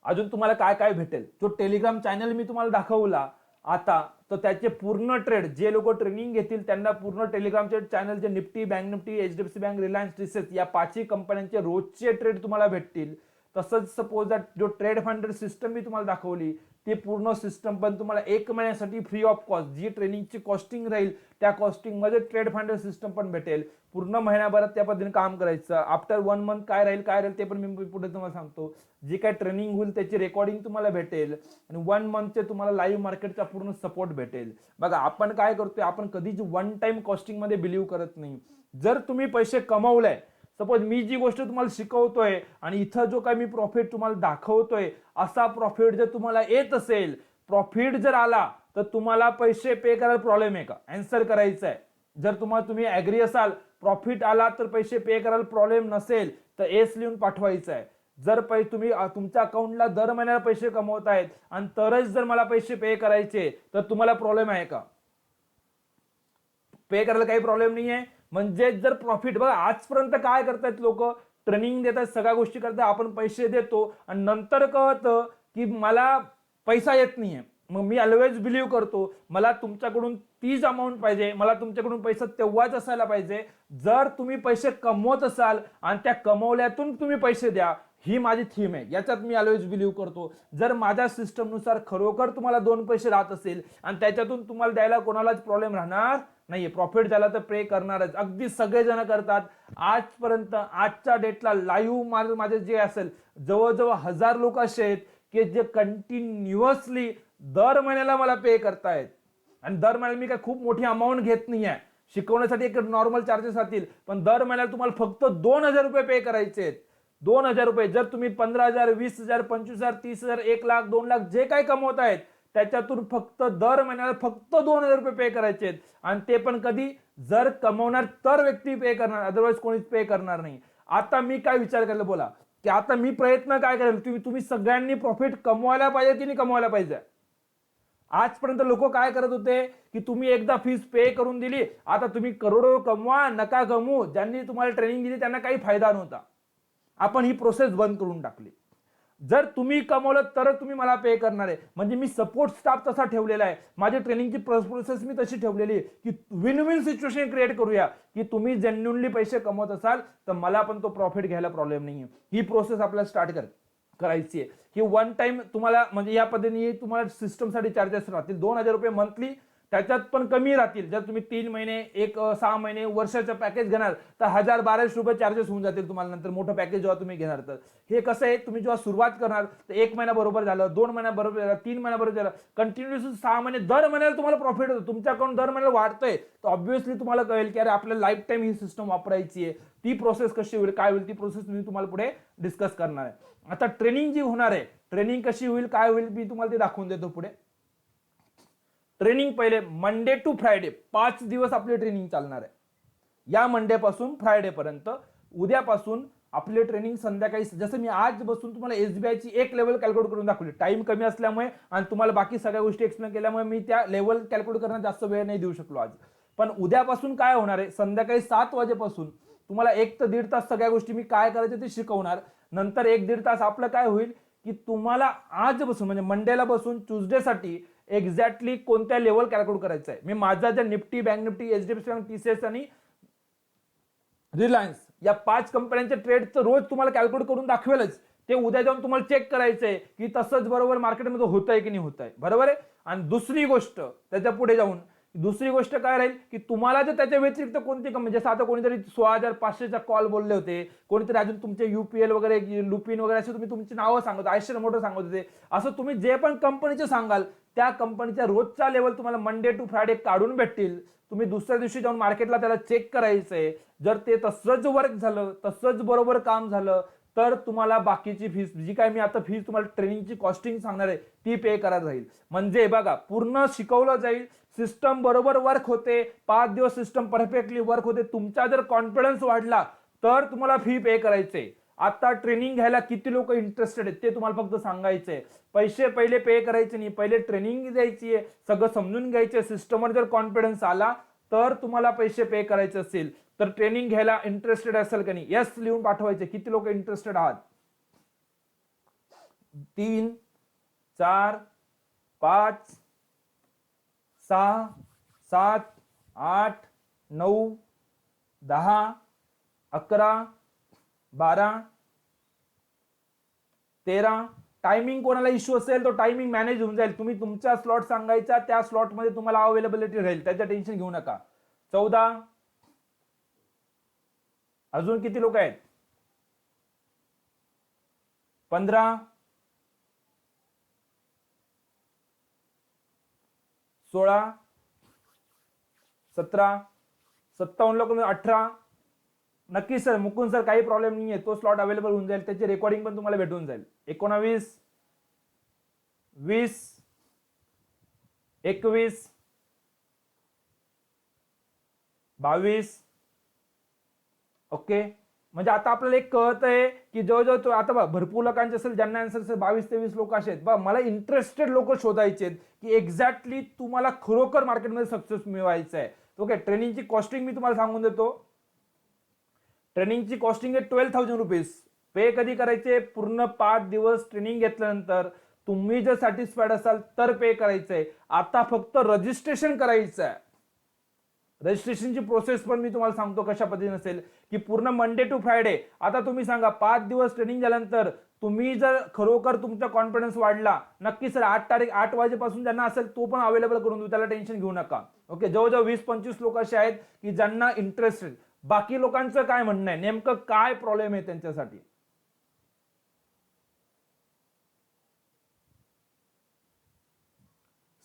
अजून तुम्हाला काय काय भेटेल, जो टेलिग्राम चॅनल मी तुम्हाला दाखवला आता, तर त्याचे पूर्ण ट्रेड जे लोक ट्रेनिंग घेतील त्यांना पूर्ण टेलिग्रामचे चॅनलचे Nifty, bank Nifty, HDFC bank, Reliance, TCS या 5ही कंपन्यांचे रोजचे ट्रेड तुम्हाला भेटतील. तसंच सपोज दॅट जो ट्रेड फाइंडर सिस्टम मी तुम्हाला दाखवली ती पूर्ण सिस्टम पण तुम्हाला 1 महिन्यासाठी फ्री ऑफ कॉस्ट, जी ट्रेनिंगची कॉस्टिंग राहील त्या कॉस्टिंग मध्ये ट्रेड फाइंडर सिस्टम पण भेटेल. पूर्ण महिन्याभरात त्या पद्धतीने काम करायचं. आफ्टर 1 मंथ काय राहील ते पण मी पुढे तुम्हाला सांगतो. जी काय ट्रेनिंग होईल त्याची रेकॉर्डिंग तुम्हाला भेटेल आणि 1 मंथचे तुम्हाला लाईव्ह मार्केटचा पूर्ण सपोर्ट भेटेल. बघा आपण काय करतोय, आपण कधीच वन टाइम कॉस्टिंग मध्ये बिलीव्ह करत नाही. जर तुम्ही पैसे कमवले, सपोज मी जी गोष्ट तुम्हाला शिकवतोय आणि इथं जो काही मी प्रॉफिट तुम्हाला दाखवतोय असा प्रॉफिट जर तुम्हाला येत असेल, प्रॉफिट जर आला तर तुम्हाला पैसे पे करायला प्रॉब्लेम आहे का, आन्सर करायचा आहे. जर तुम्ही ऍग्री असाल, प्रॉफिट आला तर पैसे पे करायला प्रॉब्लेम नसेल तर एस लिहून पाठवायचं आहे. जर तुम्ही तुमच्या अकाउंटला दर महिन्याला पैसे कमवतायत आणि तरच जर मला पैसे पे करायचे तर तुम्हाला प्रॉब्लेम आहे का, पे करायला काही प्रॉब्लेम नाही आहे. म्हणजे जर प्रॉफिट, बघा आजपर्यंत काय करतायत लोक, ट्रेनिंग देतात, सगळ्या गोष्टी करतात, आपण पैसे देतो आणि नंतर कळतं की मला पैसा येत नाहीये. मग मी ऑलवेज बिलीव्ह करतो मला तुमच्याकडून तीच अमाऊंट पाहिजे, मला तुमच्याकडून पैसा तेव्हाच असायला पाहिजे जर तुम्ही पैसे कमवत असाल आणि त्या कमवल्यातून तुम्ही पैसे द्या. ही माझी थीम आहे, याच्यात मी ऑलवेज बिलीव्ह करतो. जर माझ्या सिस्टमनुसार खरोखर तुम्हाला 2 पैसे राहत असेल आणि त्याच्यातून तुम्हाला द्यायला कोणालाच प्रॉब्लेम राहणार नाहीये, प्रॉफिट झाला तर पे करणारच, अगदी सगळेजण करतात. आजपर्यंत आजच्या डेटला लाईव्ह माझे जे असेल जवळजवळ 1000 लोक असे आहेत की जे कंटिन्युअसली दर महिन्याला मला पे करतायत. आणि दर महिन्याला मी काय खूप मोठी अमाऊंट घेत नाहीये, शिकवण्यासाठी एक नॉर्मल चार्जेस राहतील, पण दर महिन्याला तुम्हाला फक्त 2000 रुपये पे करायचे आहेत. 2000 रुपये. जर तुम्ही 15,000, 20,000, 25,000, 30,000, 1 लाख, 2 लाख जे काही कमवतायत त्याच्यातून फक्त दर महिन्याला फक्त 2000 रुपये पे करायचे आहेत. आणि ते पण कधी, जर कमवणार तर व्यक्ती पे करणार, अदरवाईज कोणीच पे करणार नाही. आता मी काय विचार केला बोला, की आता मी प्रयत्न काय करेल, तुम्ही सगळ्यांनी प्रॉफिट कमवायला पाहिजे की नाही कमवायला पाहिजे. आजपर्यंत लोक काय करत होते की तुम्ही एकदा फीस पे करून दिली, आता तुम्ही करोडो कमवा नका कमवू, ज्यांनी तुम्हाला ट्रेनिंग दिली त्यांना काही फायदा नव्हता. आपण ही प्रोसेस बंद करून टाकली. जर तुम्ही कमवलं तर तुम्ही मला पे करणार आहे. म्हणजे मी सपोर्ट स्टाफ तसा ठेवलेला आहे, माझी ट्रेनिंगची प्रोसेस मी तशी ठेवलेली आहे की विन विन सिच्युएशन क्रिएट करूया की तुम्ही जेन्युइनली पैसे कमवत असाल तर मला पण तो प्रॉफिट घ्यायला प्रॉब्लेम नाहीये. ही प्रोसेस आपल्याला स्टार्ट करायची आहे की 1 टाइम तुम्हाला, म्हणजे या पद्धतीने तुम्हाला सिस्टमसाठी चार्जेस राहतील 2000 रुपये मंथली, त्याच्यात पण कमी राहतील. जर तुम्ही 3 महिने, 6 महिने, वर्षाचं पॅकेज घेणार तर 1000-1200 रुपये चार्जेस होऊन जातील तुम्हाला नंतर, मोठं पॅकेज जेव्हा तुम्ही घेणार तर. हे कसं आहे, तुम्ही जेव्हा सुरुवात करणार तर 1 महिना बरोबर झालं, 2 महिना बरोबर झालं, 3 महिना बरोबर झालं, कंटिन्युअसली 6 महिने, दर महिन्याला तुम्हाला प्रॉफिट होतं, तुमच्या अकाउंट दर महिन्याला वाढतंय, तर ऑब्व्हियसली तुम्हाला कळेल की अरे आपल्याला लाईफ टाईम ही सिस्टम वापरायची आहे. ती प्रोसेस कशी होईल, काय होईल, ती प्रोसेस मी तुम्हाला पुढे डिस्कस करणार आहे. आता ट्रेनिंग जी होणार आहे, ट्रेनिंग कशी होईल, काय होईल, मी तुम्हाला ते दाखवून देतो पुढे. ट्रेनिंग पहिले मंडे टू फ्रायडे 5 दिवस आपली ट्रेनिंग चालणार आहे. या मंडे पासून फ्रायडे पर्यंत. उद्यापासून आपली ट्रेनिंग संध्याकाळी, जसं मी आज बसून तुम्हाला एसबीआयची एक लेवल कॅल्क्युलेट करून दाखवली, टाइम कमी असल्यामुळे आणि तुम्हाला बाकी सगळ्या गोष्टी एक्सप्लेन केल्यामुळे मी त्या लेवल कॅल्क्युलेट करण्यात जास्त वेळ नाही देऊ शकलो आज. पण उद्यापासून काय होणार आहे, संध्याकाळी 7 वाजेपासून तुम्हाला 1 ते 1.5 तास सगळ्या गोष्टी मी काय करायचं ते शिकवणार. नंतर 1-1.5 तास आपलं काय होईल की तुम्हाला आज बसून, म्हणजे मंडेला बसून ट्यूजडे साठी एक्झॅक्टली कोणत्या लेवल कॅल्क्युलेट करायचं आहे. मी माझा ज्या Nifty, bank Nifty, HDFC bank, TCS आणि रिलायन्स या 5 कंपन्यांचे ट्रेडचं रोज तुम्हाला कॅल्क्युलेट करून दाखवेलच. ते उद्या जाऊन तुम्हाला चेक करायचंय की तसंच बरोबर मार्केटमध्ये होतंय की नाही होतंय, बरोबर आहे. आणि दुसरी गोष्ट त्याच्या पुढे जाऊन दुसरी गोष्ट काय राहील की तुम्हाला जर त्याच्या व्यतिरिक्त कोणती कंपनी, जसं आता कोणीतरी 16,500चा कॉल बोलले होते, कोणीतरी अजून तुमचे युपीएल वगैरे, लुपिन वगैरे असे तुम्ही तुमची नावं सांगत, आयशर मोटर सांगत होते, असं तुम्ही जे पण कंपनीचे सांगाल त्या कंपनीच्या रोजचा लेवल तुम्हाला मंडे टू फ्रायडे काढून भेटतील. तुम्ही दुसऱ्या दिवशी जाऊन मार्केटला त्याला चेक करायचंय. जर ते तसंच वर्क झालं, तसंच बरोबर काम झालं तर तुम्हाला बाकीची फीस, जी काय मी आता फीस तुम्हाला ट्रेनिंगची कॉस्टिंग सांगणार आहे ती पे करायला राहील. म्हणजे बघा पूर्ण शिकवलं जाईल, सिस्टम बरोबर वर्क होते, 5 दिवस सिस्टम परफेक्टली वर्क होते. तुमचा जर कॉन्फिडन्स वाढला तर तुम्हाला फी पे करायचे. आता ट्रेनिंग घ्यायला किती लोक इंटरेस्टेड आहेत ते तुम्हाला फक्त सांगायचंय. पैसे पहिले पे करायचे नाही, पहिले ट्रेनिंग द्यायची आहे, सगळं समजून घ्यायचे. सिस्टमवर जर कॉन्फिडन्स आला तर तुम्हाला पैसे पे करायचे असेल तर ट्रेनिंग घ्यायला इंटरेस्टेड असेल का नाही, यस लिहून पाठवायचे. किती लोक इंटरेस्टेड आहात? 3, 4, 5, 6, 7, 8, 9, 10, 11, 12, 13. टायमिंग कोणाला इश्यू असेल तो टायमिंग मॅनेज होऊन जाईल. तुम्ही तुमचा स्लॉट सांगायचा, त्या स्लॉट मध्ये तुम्हाला अवेलेबिलिटी राहील, त्याचं टेन्शन घेऊ नका. 14. अजून किती लोक आहेत? 15, 16, 17, 57 लोक, 18. नक्की सर, मुकुंद सर काही प्रॉब्लेम नाहीये, तो स्लॉट अवेलेबल होऊन जाईल, त्याची रेकॉर्डिंग पण तुम्हाला भेटून जाईल. 19, 20, 21, 22. ओके, म्हणजे आता आपल्याला एक कळत आहे की जवळजवळ आता भरपूर लोकांचे असेल ज्यांना आन्सर असेल 22-23 लोक असे आहेत. मला इंटरेस्टेड लोक शोधायचे आहेत की एक्झॅक्टली तुम्हाला खरोखर मार्केटमध्ये सक्सेस मिळवायचं आहे. ओके, ट्रेनिंगची कॉस्टिंग मी तुम्हाला सांगून देतो. ट्रेनिंगची कॉस्टिंग आहे 12,000 रुपीज. पे कधी करायचे? पूर्ण 5 दिवस ट्रेनिंग घेतल्यानंतर तुम्ही जर सॅटिस्फाईड असाल तर पे करायचंय. आता फक्त रजिस्ट्रेशन करायचं आहे. रजिस्ट्रेशनची प्रोसेस पण मी तुम्हाला सांगतो कशा पद्धतीने असेल की पूर्ण मंडे टू फ्रायडे. आता तुम्ही सांगा 5 दिवस ट्रेनिंग झाल्यानंतर तुम्ही जर खरोखर तुमचा कॉन्फिडन्स वाढला, नक्की सर 8 वाजेपासून ज्यांना असेल तो पण अवेलेबल करून देऊ, त्याला टेन्शन घेऊ नका. ओके, जवळजवळ 20-25 लोक असे आहेत की ज्यांना इंटरेस्टेड. बाकी लोकांचं काय म्हणणं आहे, नेमकं काय प्रॉब्लेम आहे त्यांच्यासाठी?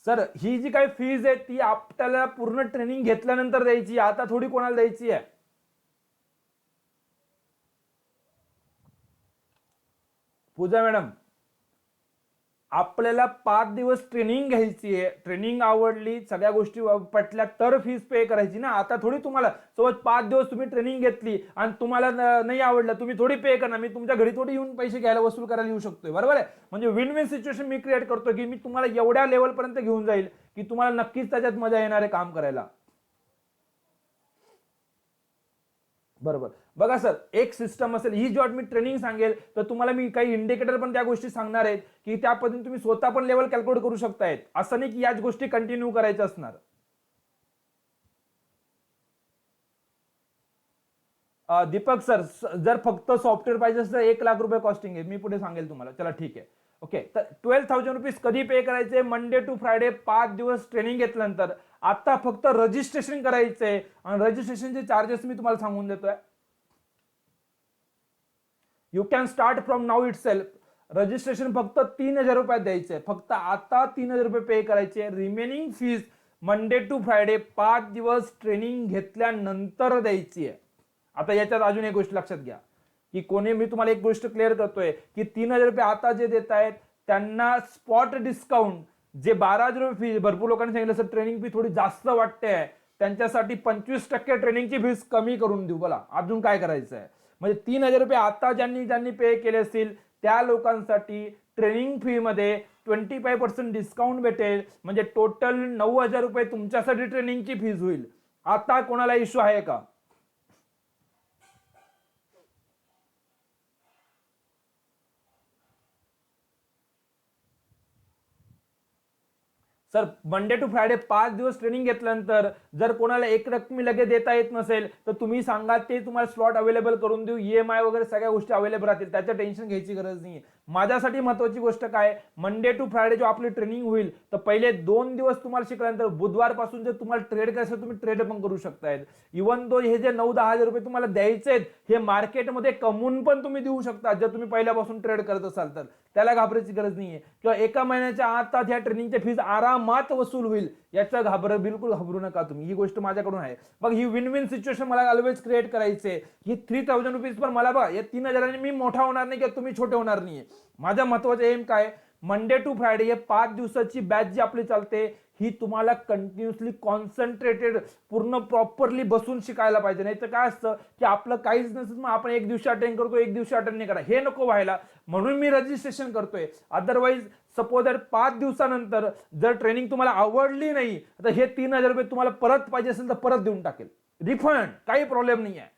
सर ही जी काही फीज आहे ती आपल्याला पूर्ण ट्रेनिंग घेतल्यानंतर द्यायची, आता थोडी कोणाला द्यायची आहे. पूजा मॅडम, आपल्याला 5 दिवस ट्रेनिंग घ्यायची आहे. ट्रेनिंग आवडली, सगळ्या गोष्टी पटल्या तर फीस पे करायची ना. आता थोडी तुम्हाला सोबत 5 दिवस तुम्ही ट्रेनिंग घेतली आणि तुम्हाला नाही आवडलं, तुम्ही थोडी पे करणार. मी तुमच्या घरी थोडी येऊन पैसे घ्यायला वसूल करायला येऊ शकतोय, बरोबर आहे. म्हणजे विन विन सिच्युएशन मी क्रिएट करतो की मी तुम्हाला एवढ्या लेवल पर्यंत घेऊन जाईल की तुम्हाला नक्कीच त्याच्यात मजा येणार आहे काम करायला. बरोबर. बघा सर, एक सिस्टम असेल, ही जेव्हा मी ट्रेनिंग सांगेल तर तुम्हाला मी काही इंडिकेटर पण त्या गोष्टी सांगणार आहेत की त्या पद्धतीने तुम्ही स्वतः पण लेवल कॅल्क्युलेट करू शकतायत. असं नाही की याच गोष्टी कंटिन्यू करायच्या असणार. दीपक सर, जर फक्त सॉफ्टवेअर पाहिजे असेल तर 1 लाख रुपये कॉस्टिंग आहे, मी पुढे सांगेल तुम्हाला. चला ठीक आहे. ओके, तर 12,000 रुपीज कधी पे करायचे? मंडे टू फ्रायडे 5 दिवस ट्रेनिंग घेतल्यानंतर. आता फक्त रजिस्ट्रेशन करायचंय आणि रजिस्ट्रेशनचे चार्जेस मी तुम्हाला सांगून देतोय. You can start from now it self. Registration फक्त 3,000 रुपयात द्यायचे. फक्त आता 3,000 रुपये पे करायचे. Remaining fees Monday to Friday 5 दिवस ट्रेनिंग घेतल्यानंतर द्यायची आहे. आता याच्यात अजून एक गोष्ट लक्षात घ्या की कोणी, मी तुम्हाला एक गोष्ट क्लिअर करतोय की 3,000 रुपये आता जे देत आहेत त्यांना स्पॉट डिस्काउंट जे 12,000 रुपये फी, भरपूर लोकांनी सांगितलं सर ट्रेनिंग फी थोडी जास्त वाटते, त्यांच्यासाठी 25% ट्रेनिंगची फीस कमी करून देऊ. बोला अजून काय करायचं आहे? म्हणजे 3,000 रुपये आता ज्यांनी पे केले असतील त्या लोकांसाठी ट्रेनिंग फी मध्ये 25% डिस्काउंट भेटेल. म्हणजे टोटल 9,000 रुपये तुमच्यासाठी ट्रेनिंगची फीस होईल. आता कोणाला इश्यू आहे का? सर मंडे टू फ्रायडे 5 दिवस ट्रेनिंग घेतल्यानंतर जर कोणाला एक रकमी लगेच देता येत नसेल तर तुम्ही सांगा, ते तुम्हाला स्लॉट अवेलेबल करून देऊ. ईएमआय वगैरे सगळ्या गोष्टी अवेलेबल राहतील, त्याचं टेन्शन घ्यायची गरज नाही. माझ्यासाठी महत्वाची गोष्ट काय, मंडे टू फ्रायडे जो आपली ट्रेनिंग होईल तर पहिले 2 दिवस तुम्हाला शिकल्यानंतर बुधवारपासून जर तुम्हाला ट्रेड करायचं तुम्ही ट्रेड पण करू शकताय. इव्हन दो हे जे 9-10 हजार रुपये तुम्हाला द्यायचे आहेत हे मार्केटमध्ये कमवून पण तुम्ही देऊ शकता जर तुम्ही पहिल्यापासून ट्रेड करत असाल तर. त्याला घाबरायची गरज नाहीये. किंवा एका महिन्याच्या आत ह्या ट्रेनिंगच्या फीज आरामात वसूल होईल, याचा बिलकुल घाबरू नका तुम्ही. ही गोष्ट माझ्याकडून आहे. मग ही विन विन सिच्युएशन मला ऑलवेज क्रिएट करायचे. ही 3,000 रुपीज पण मला बघा, या 3,000 मी मोठा होणार नाही किंवा तुम्ही छोटे होणार नाहीये. माझा महत्वाचं एम काय, मंडे टू फ्रायडे हे 5 दिवसाची बॅच जी आपली चालते ही तुम्हाला कंटिन्युअसली कॉन्सन्ट्रेटेड पूर्ण प्रॉपरली बसून शिकायला पाहिजे. नाही तर काय असतं की आपलं काहीच नसेल, मग आपण एक दिवशी अटेंड करतो, एक दिवशी अटेंड नाही करा, हे नको व्हायला. म्हणून मी रजिस्ट्रेशन करतोय. अदरवाईज सपोज 5 दिवसानंतर जर ट्रेनिंग तुम्हाला आवडली नाही, तर हे 3,000 रुपये तुम्हाला परत पाहिजे असेल तर परत देऊन टाकेल, रिफंड, काही प्रॉब्लेम नाही आहे.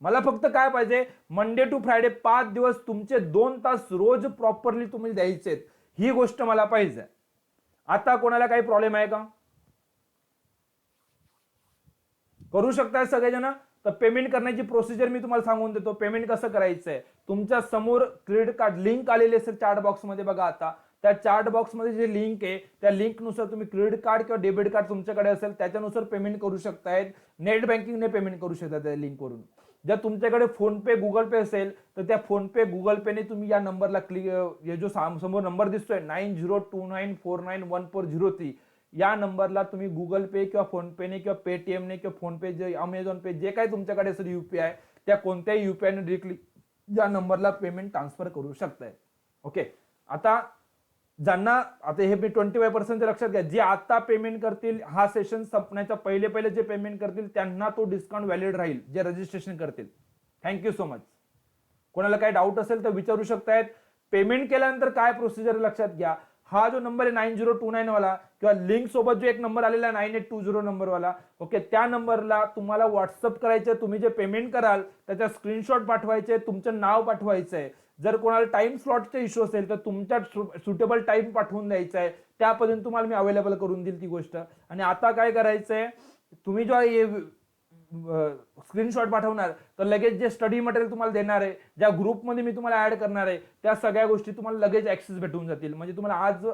मला फक्त काय पाहिजे, मंडे टू फ्रायडे 5 दिवस तुमचे 2 तास रोज प्रॉपरली तुम्ही द्यायचे, ही गोष्ट मला पाहिजे. आता कोणाला काही प्रॉब्लेम आहे का? करू शकताय सगळेजण? तर पेमेंट करण्याची प्रोसिजर मी तुम्हाला सांगून देतो. पेमेंट कसं करायचंय, तुमच्या समोर क्रेडिट कार्ड लिंक आलेली असेल चार्ट बॉक्स मध्ये, बघा आता त्या चार्ट बॉक्स मध्ये जे लिंक आहे त्या लिंक नुसार तुम्ही क्रेडिट कार्ड किंवा डेबिट कार्ड तुमच्याकडे असेल त्याच्यानुसार पेमेंट करू शकताय. नेट बँकिंगने पेमेंट करू शकता त्या लिंक वरून. जर तुमच्याकडे फोन पे गुगल पे असेल तर त्या फोन पे गुगल पेने तुम्ही या नंबरला क्लिक, हे जो समोर नंबर दिसतोय 9029491403, या नंबरला तुम्ही गुगल पे किंवा फोन पेने किंवा पेटीएमने किंवा फोन पे जे अमेझॉन पे जे काही तुमच्याकडे असेल युपीआय, त्या कोणत्याही युपीआय ने डिरेक्टली या नंबरला पेमेंट ट्रान्सफर करू शकताय. ओके. आता ज्यांना, आता हे मी 25% लक्षात घ्या, जे आता पेमेंट करतील हा सेशन संपण्याच्या पहिले पहिले जे पेमेंट करतील त्यांना तो डिस्काउंट व्हॅलिड राहील, जे रजिस्ट्रेशन करतील. Thank you so much. कोणाला काही डाऊट असेल तर विचारू शकतायत. पेमेंट केल्यानंतर काय प्रोसिजर लक्षात घ्या, हा जो नंबर आहे 9029 वाला किंवा लिंक सोबत जो एक नंबर आलेला 9820 नंबर वाला, ओके, त्या नंबरला तुम्हाला व्हॉट्सअप करायचे. तुम्ही जे पेमेंट कराल त्याचा स्क्रीनशॉट पाठवायचे, तुमचं नाव पाठवायचंय. जर कोणाला टाइम स्लॉटचा इश्यू असेल तर तुमच्या सुटेबल टाइम पाठवून द्यायचा आहे, त्यापर्यंत तुम्हाला मी अवेलेबल करून देईल ती गोष्ट. आणि आता काय करायचंय, तुम्ही जेव्हा स्क्रीनशॉट पाठवणार तर लगेच जे स्टडी मटेरियल तुम्हाला देणार आहे, ज्या ग्रुपमध्ये मी तुम्हाला ऍड करणार आहे, त्या सगळ्या गोष्टी तुम्हाला लगेच ऍक्सेस भेटून जातील. म्हणजे तुम्हाला आज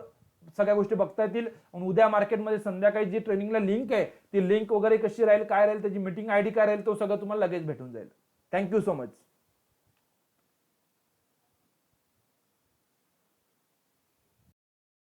सगळ्या गोष्टी बघता येतील आणि उद्या मार्केटमध्ये संध्याकाळी जी ट्रेनिंगला लिंक आहे ती लिंक वगैरे कशी राहील, काय राहील, त्याची मीटिंग आयडी काय राहील, तो सगळं तुम्हाला लगेच भेटून जाईल. Thank you so much.